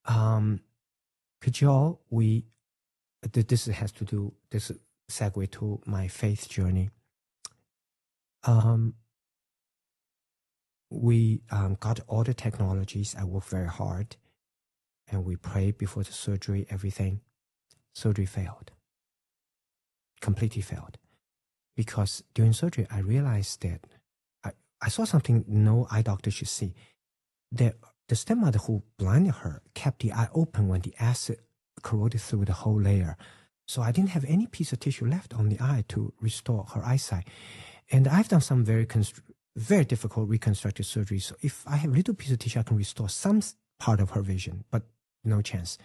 Kajol, this has to do, this segue to my faith journey. We got all the technologies. I worked very hard, and we prayed before the surgery, everything. Surgery failed. Completely failed. Because during surgery, I realized that I saw something no eye doctor should see. That the stepmother who blinded her kept the eye open when the acid corroded through the whole layer. So I didn't have any piece of tissue left on the eye to restore her eyesight. And I've done some very very difficult reconstructive surgery. So if I have little piece of tissue, I can restore some part of her vision, but no chance.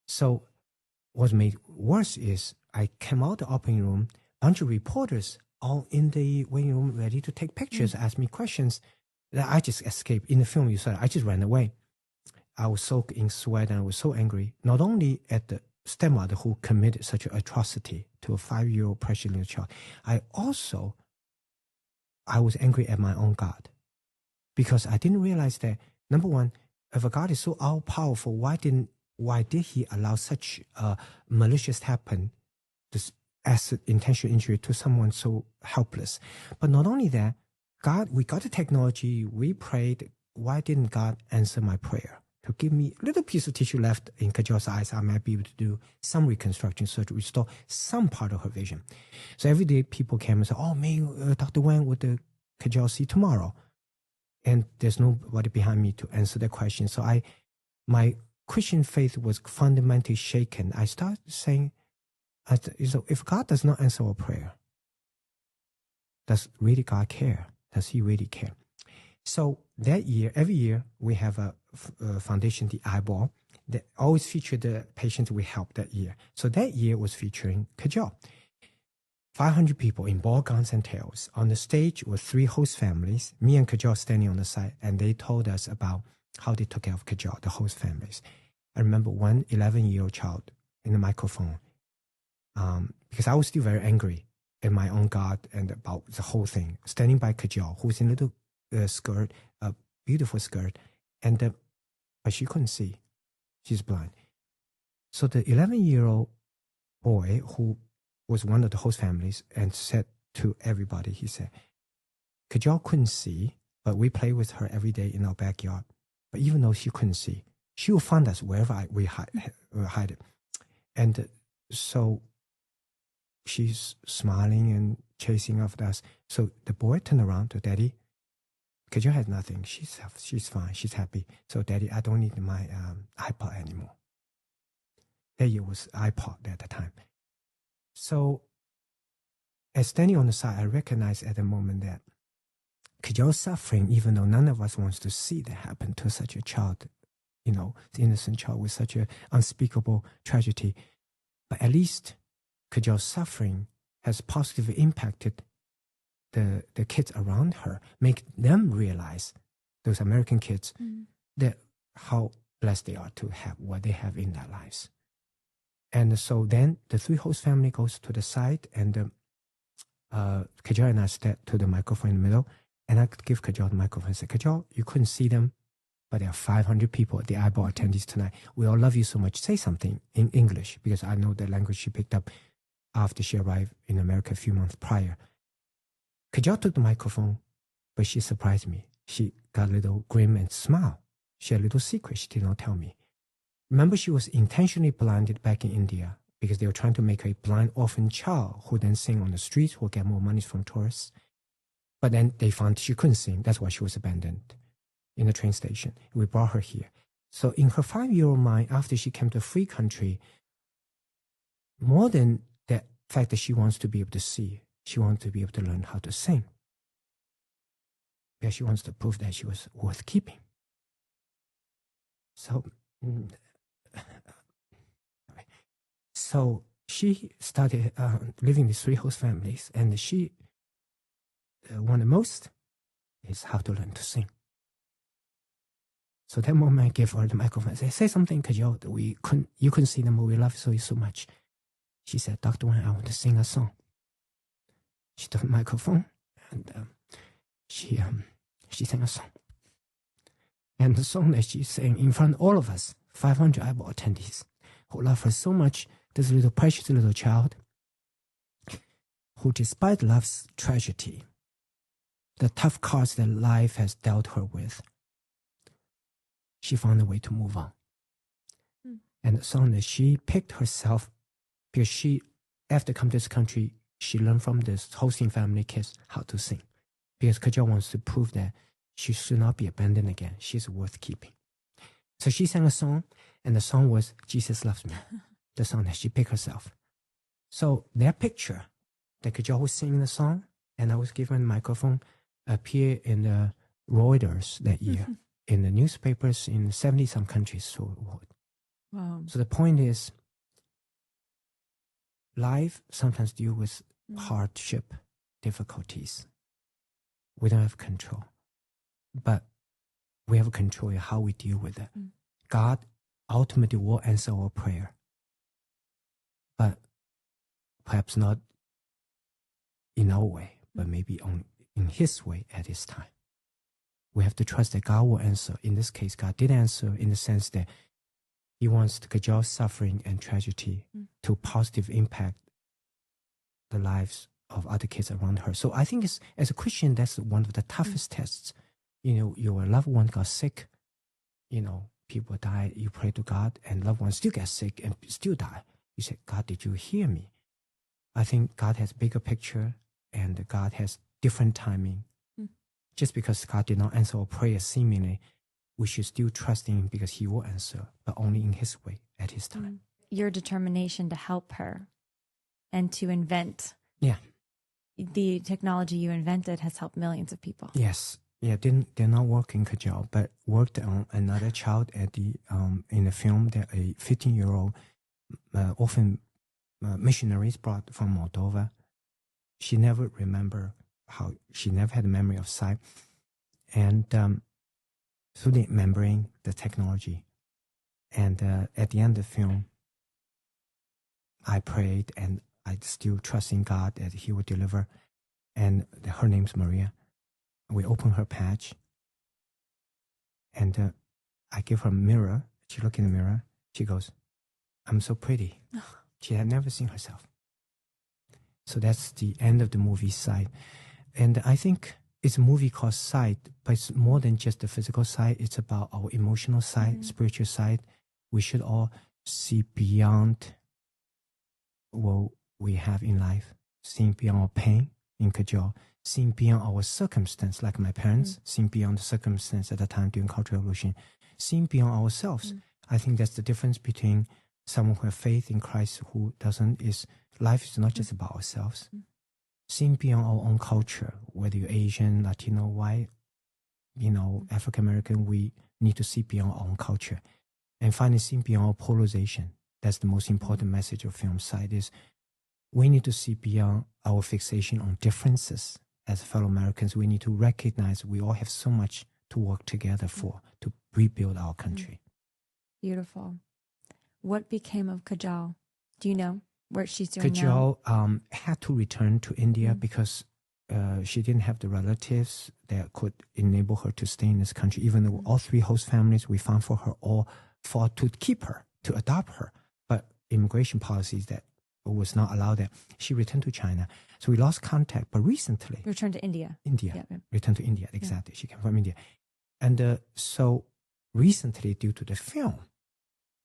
So what made worse is I came out the operating room, bunch of reporters all in the waiting room ready to take pictures, ask me questions. I just escaped. In the film, you saw I just ran away. I was soaked in sweat and I was so angry, not only at the stepmother who committed such an atrocity to a 5-year-old precious little child, I was angry at my own God, because I didn't realize that, number one, if a God is so all-powerful, why did he allow such malicious happen, this acid intentional injury to someone so helpless? But not only that, God, we got the technology, we prayed, why didn't God answer my prayer? To give me a little piece of tissue left in Kajol's eyes, I might be able to do some reconstruction surgery, restore some part of her vision. So every day people came and said, oh, Ming, Dr. Wang, would the Kajol see tomorrow? And there's nobody behind me to answer the question. So my Christian faith was fundamentally shaken. I started saying, if God does not answer our prayer, does really God care? Does he really care? So that year, every year, we have a foundation, the eyeball, that always featured the patients we helped that year. So that year was featuring Kajol. 500 people in ball gowns and tails. On the stage were 3 host families, me and Kajol standing on the side, and they told us about how they took care of Kajol, the host families. I remember one 11-year-old child in the microphone, because I was still very angry at my own God and about the whole thing, standing by Kajol, who was in a little skirt, a beautiful skirt, and but she couldn't see. She's blind. So the 11-year-old boy, who was one of the host families, and said to everybody, he said, Kajol couldn't see, but we play with her every day in our backyard. But even though she couldn't see, she will find us wherever we hide it. And so she's smiling and chasing after us. So the boy turned around to Daddy. Kajol has nothing. She's fine. She's happy. So Daddy, I don't need my iPod anymore. That year was iPod at the time. So as standing on the side, I recognized at the moment that Kajol's suffering, even though none of us wants to see that happen to such a child, the innocent child with such an unspeakable tragedy. But at least Kajol's suffering has positively impacted the kids around her, make them realize, those American kids, that how blessed they are to have what they have in their lives. And so then the 3 host family goes to the side, and Kajol and I step to the microphone in the middle, and I give Kajol the microphone and say, Kajol, you couldn't see them, but there are 500 people at the eyeball attendees tonight. We all love you so much. Say something in English, because I know the language she picked up after she arrived in America a few months prior. Kajol took the microphone, but she surprised me. She got a little grim and smile. She had a little secret she did not tell me. Remember, she was intentionally blinded back in India because they were trying to make her a blind orphan child who then sing on the streets, who get more money from tourists. But then they found she couldn't sing. That's why she was abandoned in the train station. We brought her here. So in her 5-year-old mind, after she came to a free country, more than the fact that she wants to be able to see, she wants to be able to learn how to sing. Because she wants to prove that she was worth keeping. So she started living with 3 host families, and she wanted most is how to learn to sing. So that moment I gave her the microphone. I said, say something, Kajol, you couldn't see them, but we love you so much. She said, Dr. Wang, I want to sing a song. She took the microphone, and she sang a song. And the song that she sang in front of all of us, 500 eyeball attendees, who love her so much, this little precious little child, who despite love's tragedy, the tough cards that life has dealt her with, she found a way to move on. And the song that she picked herself, because she, after coming to this country, she learned from this hosting family kids how to sing. Because Kajol wants to prove that she should not be abandoned again. She's worth keeping. So she sang a song, and the song was Jesus Loves Me, the song that she picked herself. So that picture that Kajol was singing the song, and I was given a microphone, appeared in the Reuters that year, in the newspapers in 70-some countries throughout the world. Wow. So the point is, life sometimes deal with hardship, difficulties. We don't have control, but we have control in how we deal with it. God ultimately will answer our prayer, but perhaps not in our way, but maybe in His way at His time. We have to trust that God will answer. In this case, God did answer in the sense that He wants to cajole suffering and tragedy to positive impact the lives of other kids around her. So I think as a Christian, that's one of the toughest tests. You know, your loved one got sick, you know, people die, you pray to God, and loved ones still get sick and still die. You say, God, did you hear me? I think God has bigger picture and God has different timing. Just because God did not answer our prayer seemingly, we should still trust in Him because He will answer, but only in His way at His time. Your determination to help her and to invent the technology you invented has helped millions of people. Yes. Yeah, did not work in cajole, but worked on another child at the in the film that a 15-year-old orphan missionaries brought from Moldova. She never she never had a memory of sight. And through the membrane, the technology. And at the end of the film, I prayed and I still trust in God that He would deliver. And her name's Maria. We open her patch. And I give her a mirror. She looked in the mirror. She goes, I'm so pretty. She had never seen herself. So that's the end of the movie Sight. And I think it's a movie called Sight, but it's more than just the physical side. It's about our emotional side, spiritual side. We should all see beyond what we have in life, seeing beyond our pain in cajole, seeing beyond our circumstance, like my parents, seeing beyond the circumstance at the time during Cultural Revolution, seeing beyond ourselves. I think that's the difference between someone who has faith in Christ who doesn't, is life is not just about ourselves. Seeing beyond our own culture, whether you're Asian, Latino, white, you know, African American, we need to see beyond our own culture. And finally, seeing beyond our polarization. That's the most important message of film Sight is we need to see beyond our fixation on differences. As fellow Americans, we need to recognize we all have so much to work together for, to rebuild our country. Beautiful. What became of Kajal? Do you know what she's doing now? Kajal had to return to India because she didn't have the relatives that could enable her to stay in this country. Even though all three host families we found for her all fought to keep her, to adopt her. But immigration policies that was not allowed that. She returned to China. So we lost contact. But recently... Returned to India. India. Yeah. Returned to India, exactly. Yeah. She came from India. And so recently, due to the film,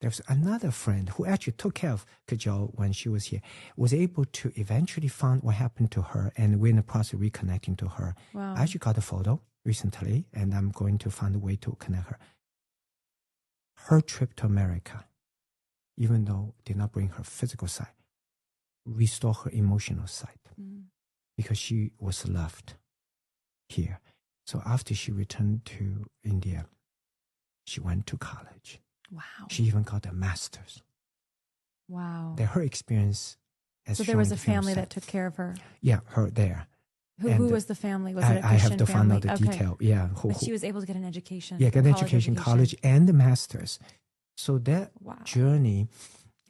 there's another friend who actually took care of Kajal when she was here, was able to eventually find what happened to her, and we're in the process of reconnecting to her. Wow. I actually got a photo recently, and I'm going to find a way to connect her. Her trip to America, even though it did not bring her physical side, restore her emotional side because she was loved here. So after she returned to India, she went to college. Wow. She even got a master's. Wow. That her experience as so there was a family that took care of her. Yeah, her there. Who was the family? Was it a Christian I have to family? find out the detail. Yeah. But she was able to get an education. Yeah, get an education, college, and the master's. So that journey,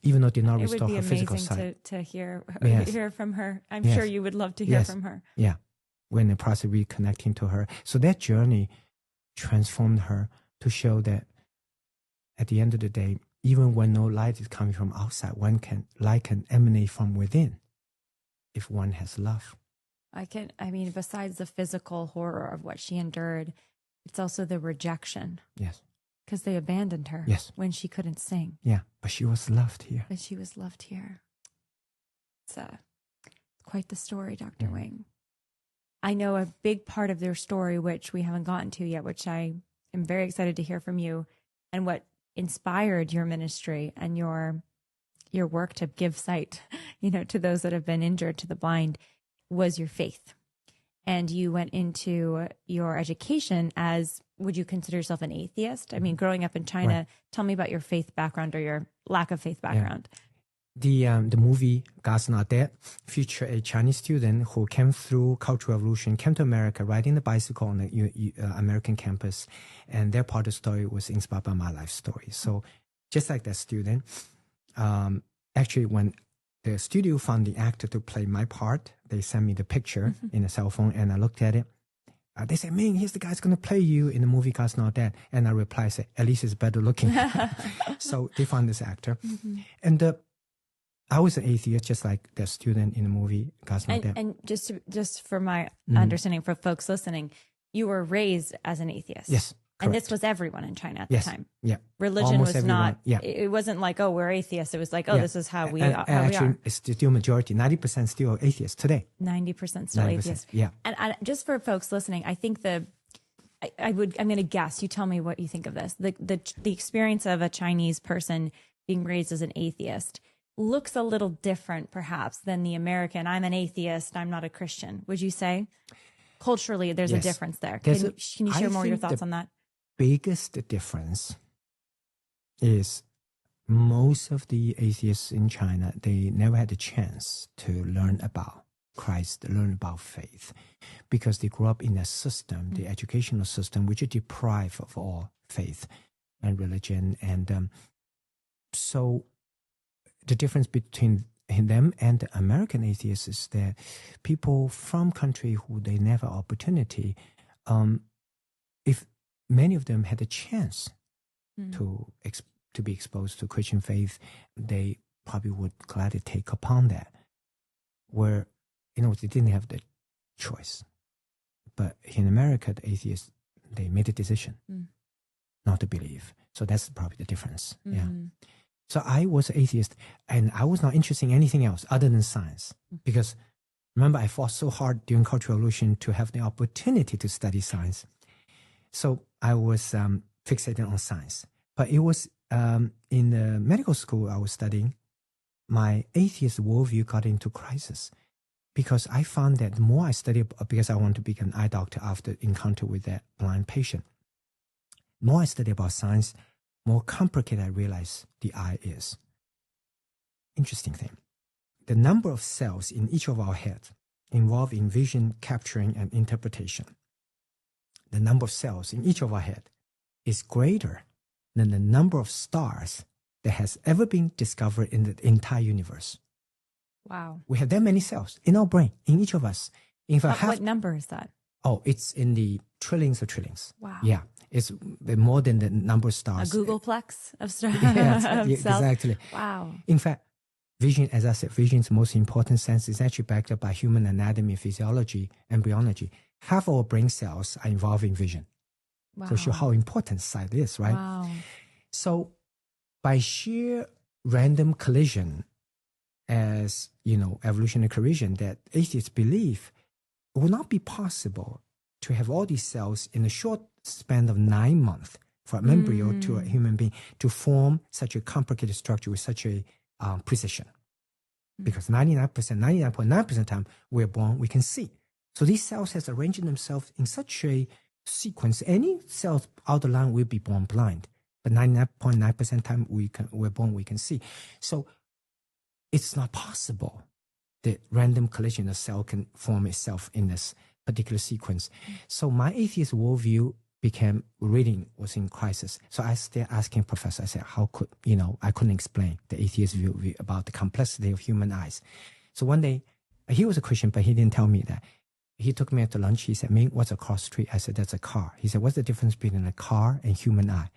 even though it did not restore her physical side. It would be amazing to hear from her. I'm sure you would love to hear from her. Yeah. We're in the process of reconnecting to her. So that journey transformed her to show that at the end of the day, even when no light is coming from outside, light can emanate from within if one has love. Besides the physical horror of what she endured, it's also the rejection. Yes. Because they abandoned her when she couldn't sing. Yeah, but she was loved here. It's quite the story, Dr. Wang. I know a big part of their story, which we haven't gotten to yet, which I am very excited to hear from you, and what inspired your ministry and your work to give sight, to those that have been injured, to the blind, was your faith. and you went into your education as, would you consider yourself an atheist? I mean, growing up in China, Right. tell me about your faith background or your lack of faith background. The movie God's Not Dead featured a Chinese student who came through Cultural Revolution, came to America riding the bicycle on the American campus, and their part of the story was inspired by my life story. So just like that student, actually when the studio found the actor to play my part, they sent me the picture in a cell phone, and I looked at it. They said, Ming, here's the guy who's going to play you in the movie God's Not Dead. And I replied, said, at least he's better looking. So they found this actor. And I was an atheist, just like the student in the movie God's Not Dead. And just for my understanding, for folks listening, you were raised as an atheist. Yes. And Correct. this was everyone in China at the time. Yeah. Religion Almost was not, everyone. Yeah. it wasn't like, oh, we're atheists. It was like, oh, this is how we and are. actually, it's still majority, 90% still atheists today. 90% still 90%, atheists. yeah. And just for folks listening, I think I'm going to guess, you tell me what you think of this. The experience of a Chinese person being raised as an atheist looks a little different perhaps than the American, I'm an atheist, I'm not a Christian. Would you say? Culturally, there's a difference there. Can you share more of your thoughts on that? Biggest difference is most of the atheists in China, they never had the chance to learn about Christ, learn about faith, because they grew up in a system, the educational system, which is deprived of all faith and religion. And so the difference between them and the American atheists is that people from country who they never opportunity, if many of them had a chance to be exposed to Christian faith, they probably would gladly take upon that. Where, they didn't have the choice. But in America, the atheists, they made a decision not to believe. So that's probably the difference. Yeah. So I was an atheist, and I was not interested in anything else other than science. Because remember, I fought so hard during Cultural Revolution to have the opportunity to study science. So I was fixated on science. But it was in the medical school I was studying, my atheist worldview got into crisis. Because I found that the more I studied, because I want to become an eye doctor after encounter with that blind patient, the more I study about science, more complicated I realize the eye is. Interesting thing. The number of cells in each of our heads involved in vision capturing and interpretation. The number of cells in each of our head is greater than the number of stars that has ever been discovered in the entire universe. Wow. We have that many cells in our brain, in each of us. In fact, what number is that? Oh, it's in the trillions of trillions. Wow. Yeah. It's more than the number of stars. A Googleplex of stars. Yeah, exactly. Wow. In fact, vision, as I said, vision's most important sense is actually backed up by human anatomy, physiology, embryology. Half our brain cells are involved in vision. Wow. So show how important sight is, right? Wow. So by sheer random collision, as evolutionary collision, that atheists believe it would not be possible to have all these cells in a short span of 9 months from embryo to a human being to form such a complicated structure with such a precision. Because 99.9% of the time we're born, we can see. So these cells has arranged themselves in such a sequence. Any cells out of line will be born blind, but 99.9% of the time we're born, we can see. So it's not possible that random collision of cell can form itself in this particular sequence. So my atheist worldview was in crisis. So I started asking professor, I said, how could, I couldn't explain the atheist view about the complexity of human eyes. So one day, he was a Christian, but he didn't tell me that. He took me out to lunch. He said, Ming, what's a cross street? I said, that's a car. He said, what's the difference between a car and human eye?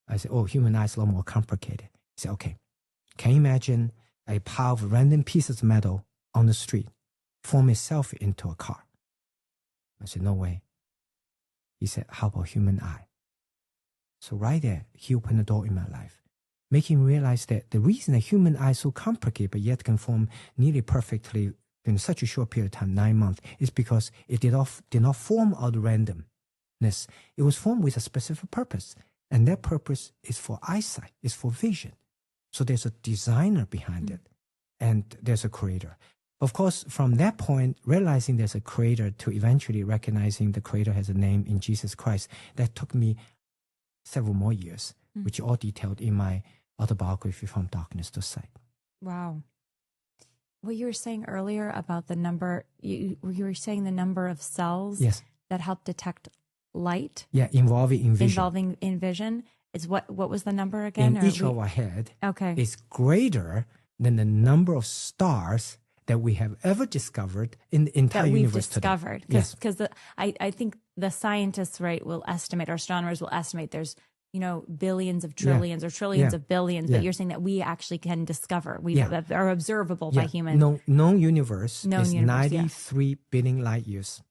I said, oh, human eye is a lot more complicated. He said, okay, can you imagine a pile of random pieces of metal on the street form itself into a car? I said, no way. He said, how about human eye? So right there, he opened the door in my life, making me realize that the reason a human eye is so complicated but yet can form nearly perfectly in such a short period of time, 9 months, is because it did not form out of randomness. It was formed with a specific purpose. And that purpose is for eyesight, is for vision. So there's a designer behind it, and there's a creator. Of course, from that point, realizing there's a creator to eventually recognizing the creator has a name in Jesus Christ, that took me several more years, which are all detailed in my autobiography, From Darkness to Sight. Wow. What you were saying earlier about the number, you were saying the number of cells Yes. that help detect light. Yeah, involving in vision. Involving in vision. Is what was the number again? In each of our head is greater than the number of stars that we have ever discovered in the entire universe discovered. today. Yes. Because I think the scientists, right, will estimate, or astronomers will estimate there's, billions of trillions or trillions of billions, but you're saying that we actually can discover, that are observable by humans. Known universe is 93 billion light years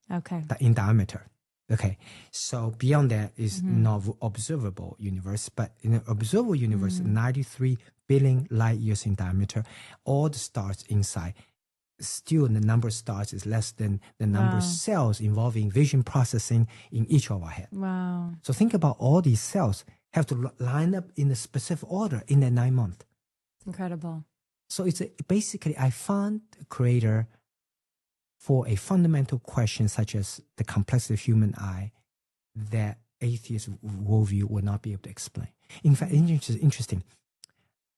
in diameter. Okay, so beyond that is not observable universe, but in an observable universe, 93 billion light years in diameter, all the stars inside, still the number of stars is less than the number of cells involving vision processing in each of our head. Wow. So think about all these cells have to line up in a specific order in that 9 months. It's incredible. So it's basically, I found a creator for a fundamental question such as the complexity of human eye that atheist worldview would not be able to explain. In fact, interesting.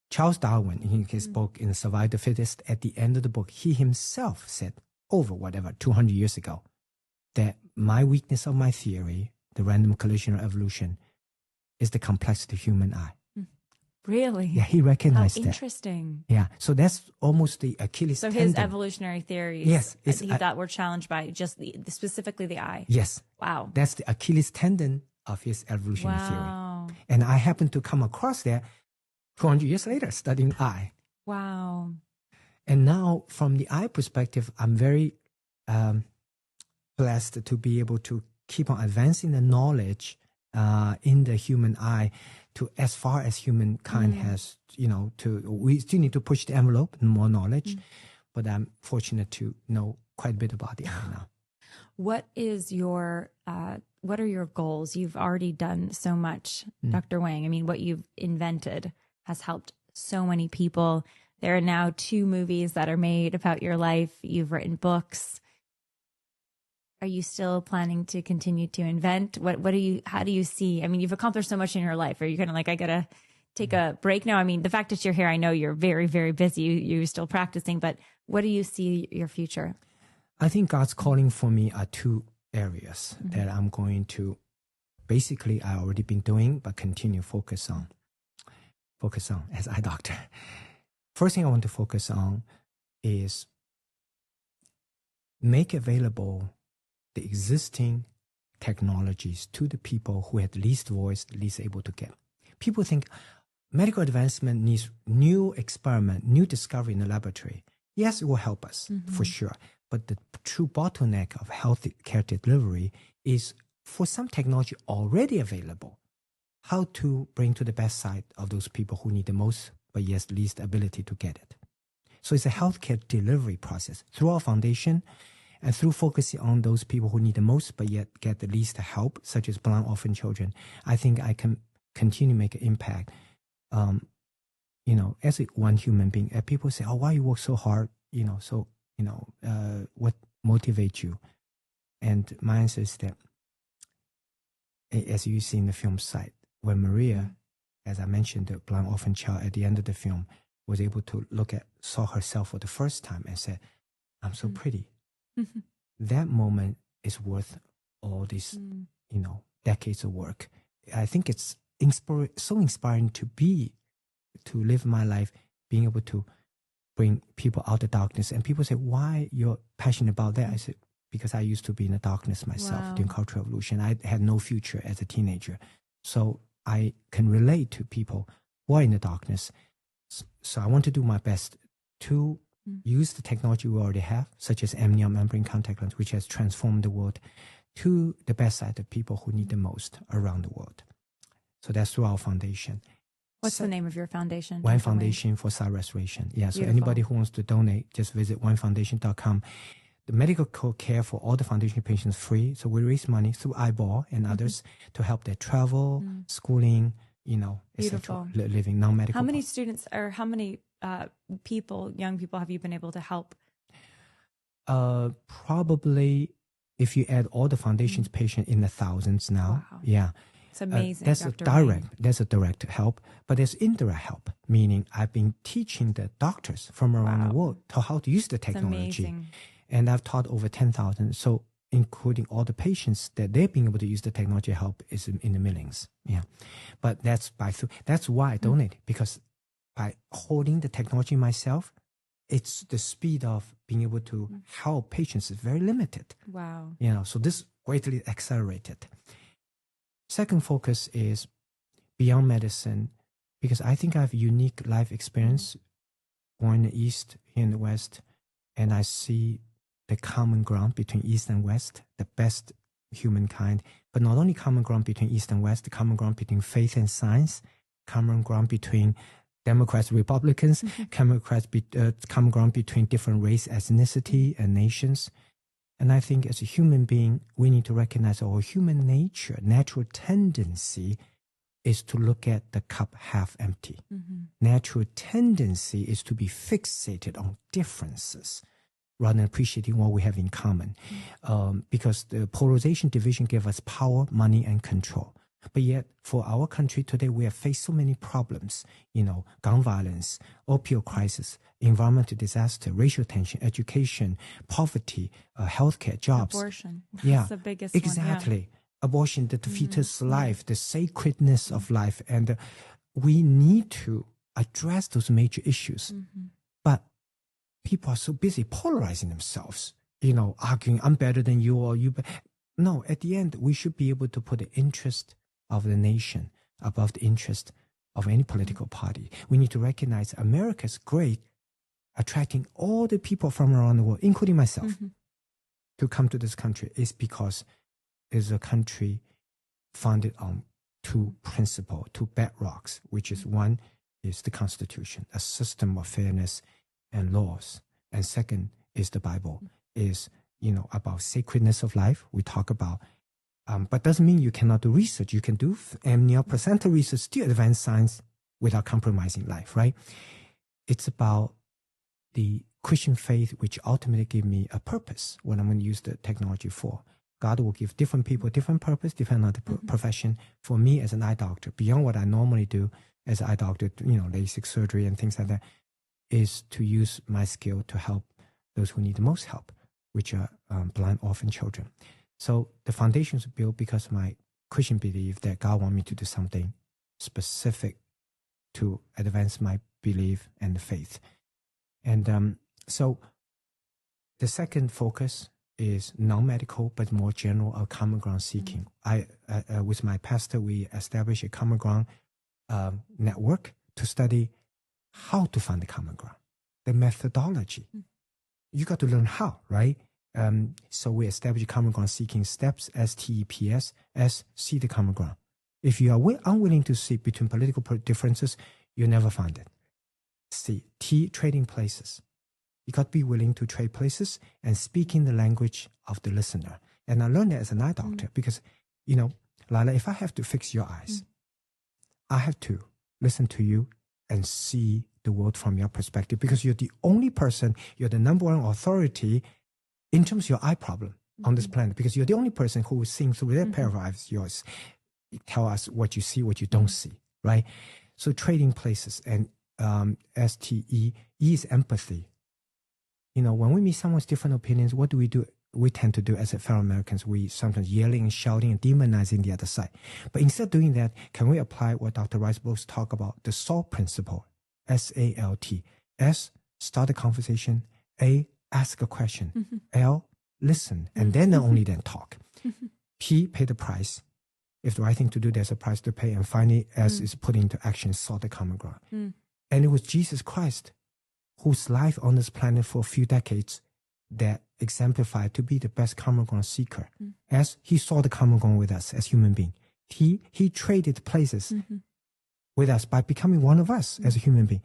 Charles Darwin, in his book, In Survival of the Fittest, at the end of the book, he himself said, over 200 years ago, that my weakness of my theory, the random collision of evolution, is the complexity of human eye. Really? Yeah, he recognized that. Interesting. Yeah, so that's almost the Achilles tendon. So his evolutionary theories, yes, that were challenged by just specifically the eye. Yes. Wow. That's the Achilles tendon of his evolutionary Wow. theory. And I happened to come across that 200 years later, studying eye. Wow. And now, from the eye perspective, I'm very blessed to be able to keep on advancing the knowledge in the human eye to as far as humankind has, we still need to push the envelope and more knowledge, but I'm fortunate to know quite a bit about the eye now. What are your goals? You've already done so much, Dr. Wang. I mean, what you've invented has helped so many people. There are now 2 movies that are made about your life. You've written books. Are you still planning to continue to invent? How do you see? I mean, you've accomplished so much in your life. Are you kind of like, I gotta take a break now? I mean, the fact that you're here, I know you're very, very busy. You're still practicing, but what do you see your future? I think God's calling for me are 2 areas that I'm going to, basically, I already been doing, but continue focus on as eye doctor. First thing I want to focus on is make available the existing technologies to the people who had least voice, least able to get. People think medical advancement needs new experiment, new discovery in the laboratory. Yes, it will help us for sure. But the true bottleneck of health care delivery is for some technology already available, how to bring to the best side of those people who need the most, but yes, least ability to get it. So it's a healthcare delivery process through our foundation and through focusing on those people who need the most, but yet get the least help, such as blind orphan children. I think I can continue to make an impact. As one human being, people say, "Oh, why you work so hard?" What motivates you? And my answer is that, as you see in the film site, when Maria, as I mentioned, the blind orphan child at the end of the film, was able to saw herself for the first time and said, "I'm so pretty." That moment is worth all these, decades of work. I think it's so inspiring to live my life, being able to bring people out of darkness. And people say, "Why you're passionate about that?" I said, "Because I used to be in the darkness myself during cultural evolution. I had no future as a teenager. So I can relate to people who are in the darkness. So I want to do my best to use the technology we already have, such as amnion membrane contact lens, which has transformed the world, to the best side of people who need the most around the world." So that's through our foundation. What's the name of your foundation? One Foundation for Sight Restoration. Yeah, so Beautiful. anybody who wants to donate, just visit onefoundation.com. The medical care for all the foundation patients is free. So we raise money through Eyeball and others to help their travel, schooling, etc. Living non-medical. How many students or how many young people have you been able to help? Probably if you add all the foundation's patients in the thousands now. Wow. Yeah. It's amazing. That's Dr. that's a direct help, but there's indirect help, meaning I've been teaching the doctors from around the world how to use the It's technology. amazing. And I've taught over 10,000. So including all the patients that they've been able to use the technology help is in the millions. Yeah. But that's why I donate, because by holding the technology myself, it's the speed of being able to help patients is very limited. Wow. So this greatly accelerated. Second focus is beyond medicine, because I think I have unique life experience, born in the East, here in the West, and I see the common ground between East and West, the best humankind, but not only common ground between East and West, the common ground between faith and science, common ground between Democrats, Republicans, common ground between different race, ethnicity, and nations. And I think as a human being, we need to recognize our human nature, natural tendency is to look at the cup half empty. Natural tendency is to be fixated on differences rather than appreciating what we have in common. Because the polarization division gave us power, money, and control. But yet, for our country today, we have faced so many problems, gun violence, opioid crisis, environmental disaster, racial tension, education, poverty, healthcare, jobs. Abortion. Yeah, That's the biggest exactly. one. Yeah. Abortion, the fetus life, the sacredness of life. And we need to address those major issues. But people are so busy polarizing themselves, arguing, I'm better than you or you. No, at the end, we should be able to put the interest of the nation above the interest of any political party. We need to recognize America's great, attracting all the people from around the world, including myself, to come to this country is because it's a country founded on two principles, two bedrocks, which is one is the Constitution, a system of fairness and laws. And second is the Bible, is about sacredness of life. We talk about, but doesn't mean you cannot do research. You can do placenta research, still advanced science without compromising life, right? It's about the Christian faith, which ultimately give me a purpose, what I'm going to use the technology for. God will give different people different purpose, depending on the profession. For me as an eye doctor, beyond what I normally do as an eye doctor, LASIK surgery and things like that, is to use my skill to help those who need the most help, which are blind orphan children. So the foundations are built because of my Christian belief that God wants me to do something specific to advance my belief and faith. And so the second focus is non-medical, but more general, of common ground seeking. With my pastor, we established a common ground network to study how to find the common ground, the methodology. You got to learn how, right? So we establish common ground seeking steps, STEPS, S, see the common ground. If you are unwilling to see between political differences, you never find it. C, T, trading places. You got to be willing to trade places and speaking the language of the listener. And I learned that as an eye doctor because, Lila, if I have to fix your eyes, I have to listen to you and see the world from your perspective, because you're the only person, you're the number one authority in terms of your eye problem on this planet, because you're the only person who will sing through their pair of eyes, yours, tell us what you see, what you don't see, right? So trading places, and STE, E is empathy. When we meet someone with different opinions, what do? We tend to do as a fellow Americans, we sometimes yelling and shouting and demonizing the other side. But instead of doing that, can we apply what Dr. Rice books talk about, the SALT principle, SALT. S, start a conversation. A, ask a question. L, listen, and then only then talk. P, pay the price. If the right thing to do, there's a price to pay. And finally, S is put into action, sort the common ground. And it was Jesus Christ, whose life on this planet for a few decades, that exemplified to be the best common ground seeker. As he saw the common ground with us as human being. He traded places with us by becoming one of us as a human being.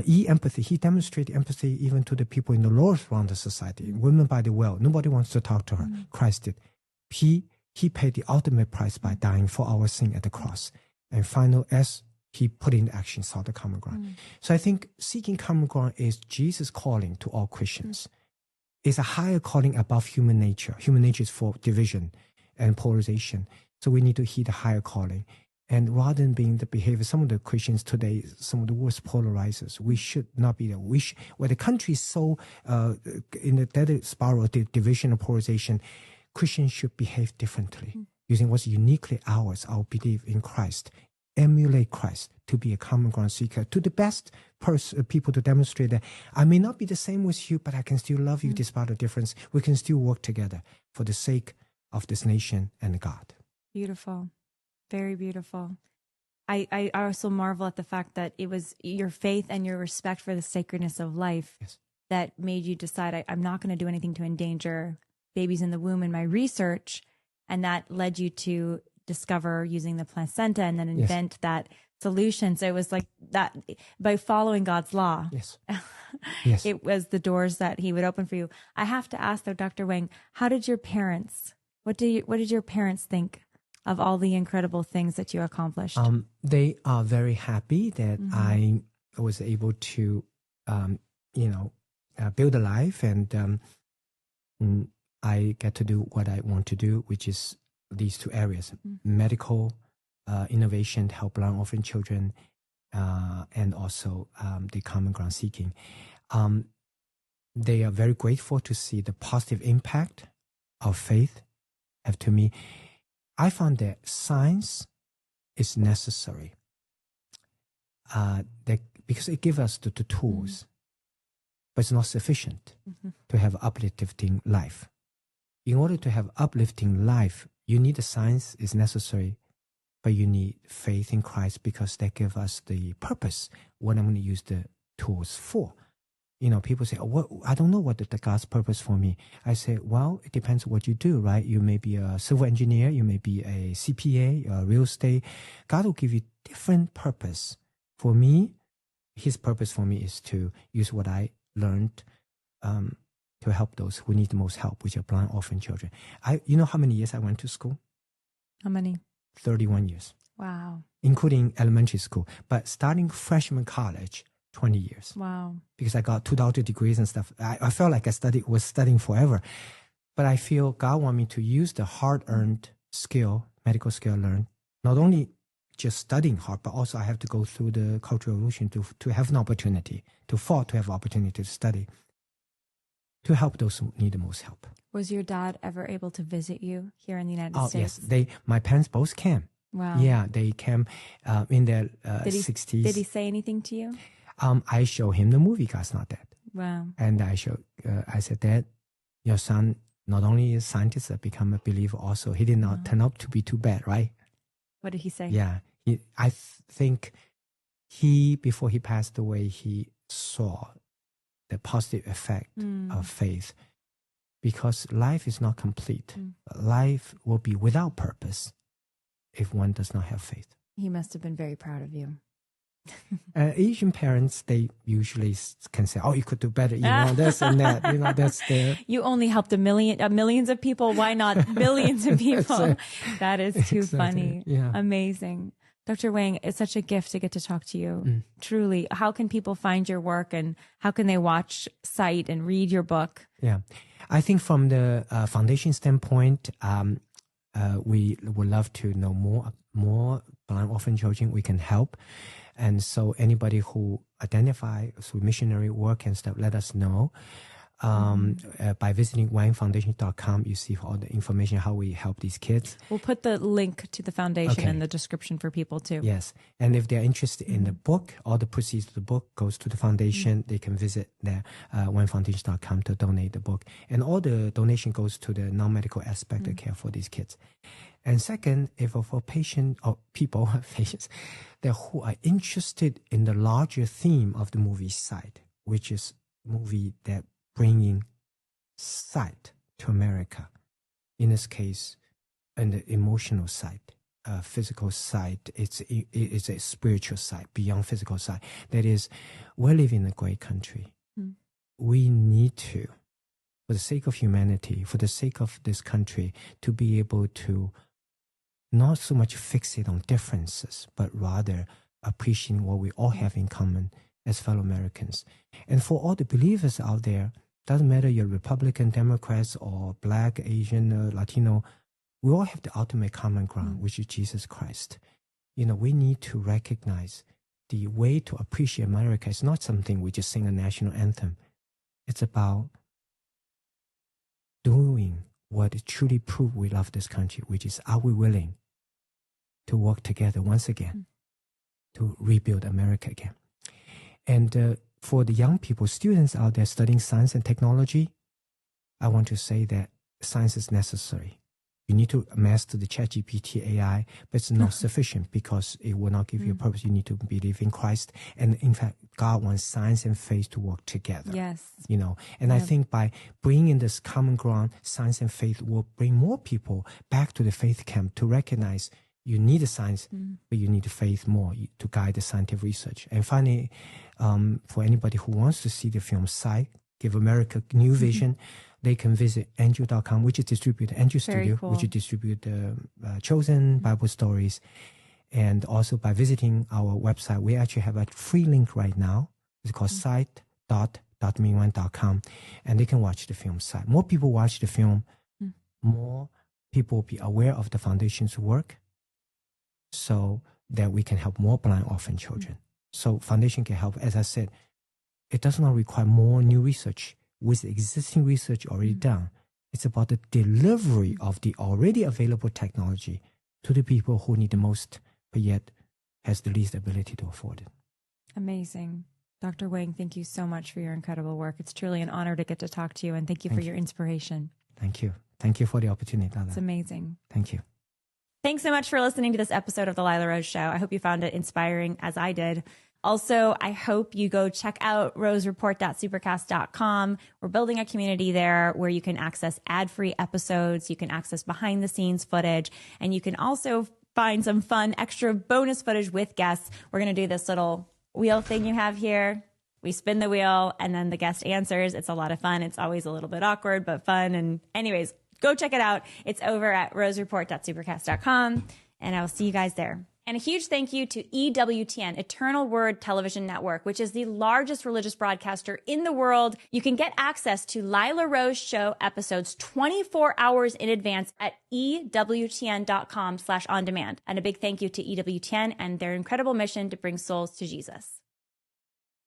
E, empathy. He demonstrated empathy even to the people in the lowest round of society. Women by the well. Nobody wants to talk to her. Christ did. P, he paid the ultimate price by dying for our sin at the cross. And final S, he put in action, saw the common ground. So I think seeking common ground is Jesus' calling to all Christians. is a higher calling above human nature. Human nature is for division and polarization. So we need to heed a higher calling. And rather than being the behavior, some of the Christians today, some of the worst polarizers, we should not be there. Where the country is so in the dead spiral of division and polarization, Christians should behave differently, using what's uniquely ours, our belief in Christ, emulate Christ, to be a common ground seeker, to the best people to demonstrate that I may not be the same with you, but I can still love you despite the difference. We can still work together for the sake of this nation and God. Beautiful. Very beautiful. I also marvel at the fact that it was your faith and your respect for the sacredness of life that made you decide, I'm not going to do anything to endanger babies in the womb in my research. And that led you to discover using the placenta and then invent that solution. So it was like that by following God's law. Yes. Yes. It was the doors that he would open for you. I have to ask though, Dr. Wang, how did your parents, what did your parents think of all the incredible things that you accomplished? They are very happy that I was able to, build a life, and I get to do what I want to do, which is these two areas: medical innovation to help blind orphan children, and also the common ground seeking. They are very grateful to see the positive impact of faith have to me. I found that science is necessary because it gives us the tools, but it's not sufficient to have uplifting life. In order to have uplifting life, you need the science is necessary, but you need faith in Christ because that gives us the purpose, what I'm going to use the tools for. People say, I don't know what the God's purpose for me. I say, well, it depends on what you do, right? You may be a civil engineer, you may be a CPA, a real estate. God will give you different purpose. For me, his purpose for me is to use what I learned to help those who need the most help, which are blind orphan children. You know how many years I went to school? How many? 31 years. Wow. Including elementary school. But starting freshman college, 20 years. Wow. Because I got 2 doctorate degrees and stuff. I felt like I was studying forever. But I feel God want me to use the hard-earned skill, medical skill learned, not only just studying hard, but also I have to go through the Cultural Revolution to have an opportunity, to have opportunity to study, to help those who need the most help. Was your dad ever able to visit you here in the United States? Yes. My parents both came. Wow. Yeah, they came in their 60s. Did he say anything to you? I show him the movie God's Not Dead. Wow. And I said, Dad, your son not only is a scientist, but become a believer also. He did not turn out to be too bad, right? What did he say? Yeah. I think before he passed away, he saw the positive effect of faith, because life is not complete. Life will be without purpose if one does not have faith. He must have been very proud of you. Asian parents, they usually can say, "Oh, you could do better," this and that. That's there. You only helped millions of people. Why not billions of people? That is too funny. Yeah. Amazing. Dr. Wang, it's such a gift to get to talk to you. Truly. How can people find your work, and how can they watch, cite, and read your book? Yeah. I think from the foundation standpoint, we would love to know more blind orphan children we can help. And so anybody who identify through missionary work and stuff, let us know. By visiting wangfoundation.com, you see all the information, how we help these kids. We'll put the link to the foundation in the description for people too. Yes. And if they're interested in the book, all the proceeds of the book goes to the foundation. They can visit there, wangfoundation.com, to donate the book. And all the donation goes to the non-medical aspect of care for these kids. And second, if for patients that who are interested in the larger theme of the movie Sight, which is movie that bringing sight to America, in this case, and the emotional sight, physical sight, it's a spiritual sight beyond physical sight. That is, we're living in a great country. We need to, for the sake of humanity, for the sake of this country, to be able to not so much fixate on differences, but rather appreciating what we all have in common as fellow Americans. And for all the believers out there, Doesn't matter you're Republican, Democrats, or Black, Asian, Latino. We all have the ultimate common ground, which is Jesus Christ. We need to recognize the way to appreciate America is not something we just sing a national anthem. It's about doing what truly proves we love this country, which is, are we willing to work together once again to rebuild America again? And for the young people, students out there studying science and technology, I want to say that science is necessary. You need to master the ChatGPT AI, but it's not sufficient because it will not give you a purpose. You need to believe in Christ. And in fact, God wants science and faith to work together. Yes. And I think by bringing this common ground, science and faith will bring more people back to the faith camp to recognize you need the science, but you need the faith more to guide the scientific research. And finally, for anybody who wants to see the film Sight, Give America New Vision, they can visit Andrew.com, which is distributed, Andrew Studio, which is distribute Chosen Bible Stories. And also by visiting our website, we actually have a free link right now. It's called site.mingwang.com, and they can watch the film Sight. More people watch the film, more people will be aware of the foundation's work, so that we can help more blind orphan children. So foundation can help. As I said, it does not require more new research. With existing research already done, it's about the delivery of the already available technology to the people who need the most, but yet has the least ability to afford it. Amazing. Dr. Wang, thank you so much for your incredible work. It's truly an honor to get to talk to you, and thank you for your inspiration. Thank you. Thank you for the opportunity, Lila. It's amazing. Thank you. Thanks so much for listening to this episode of The Lila Rose Show. I hope you found it inspiring as I did. Also, I hope you go check out rosereport.supercast.com. We're building a community there where you can access ad-free episodes, you can access behind-the-scenes footage, and you can also find some fun extra bonus footage with guests. We're going to do this little wheel thing you have here. We spin the wheel, and then the guest answers. It's a lot of fun. It's always a little bit awkward, but fun. And anyways, go check it out. It's over at rosereport.supercast.com, and I will see you guys there. And a huge thank you to EWTN, Eternal Word Television Network, which is the largest religious broadcaster in the world. You can get access to Lila Rose Show episodes 24 hours in advance at EWTN.com/on-demand. And a big thank you to EWTN and their incredible mission to bring souls to Jesus.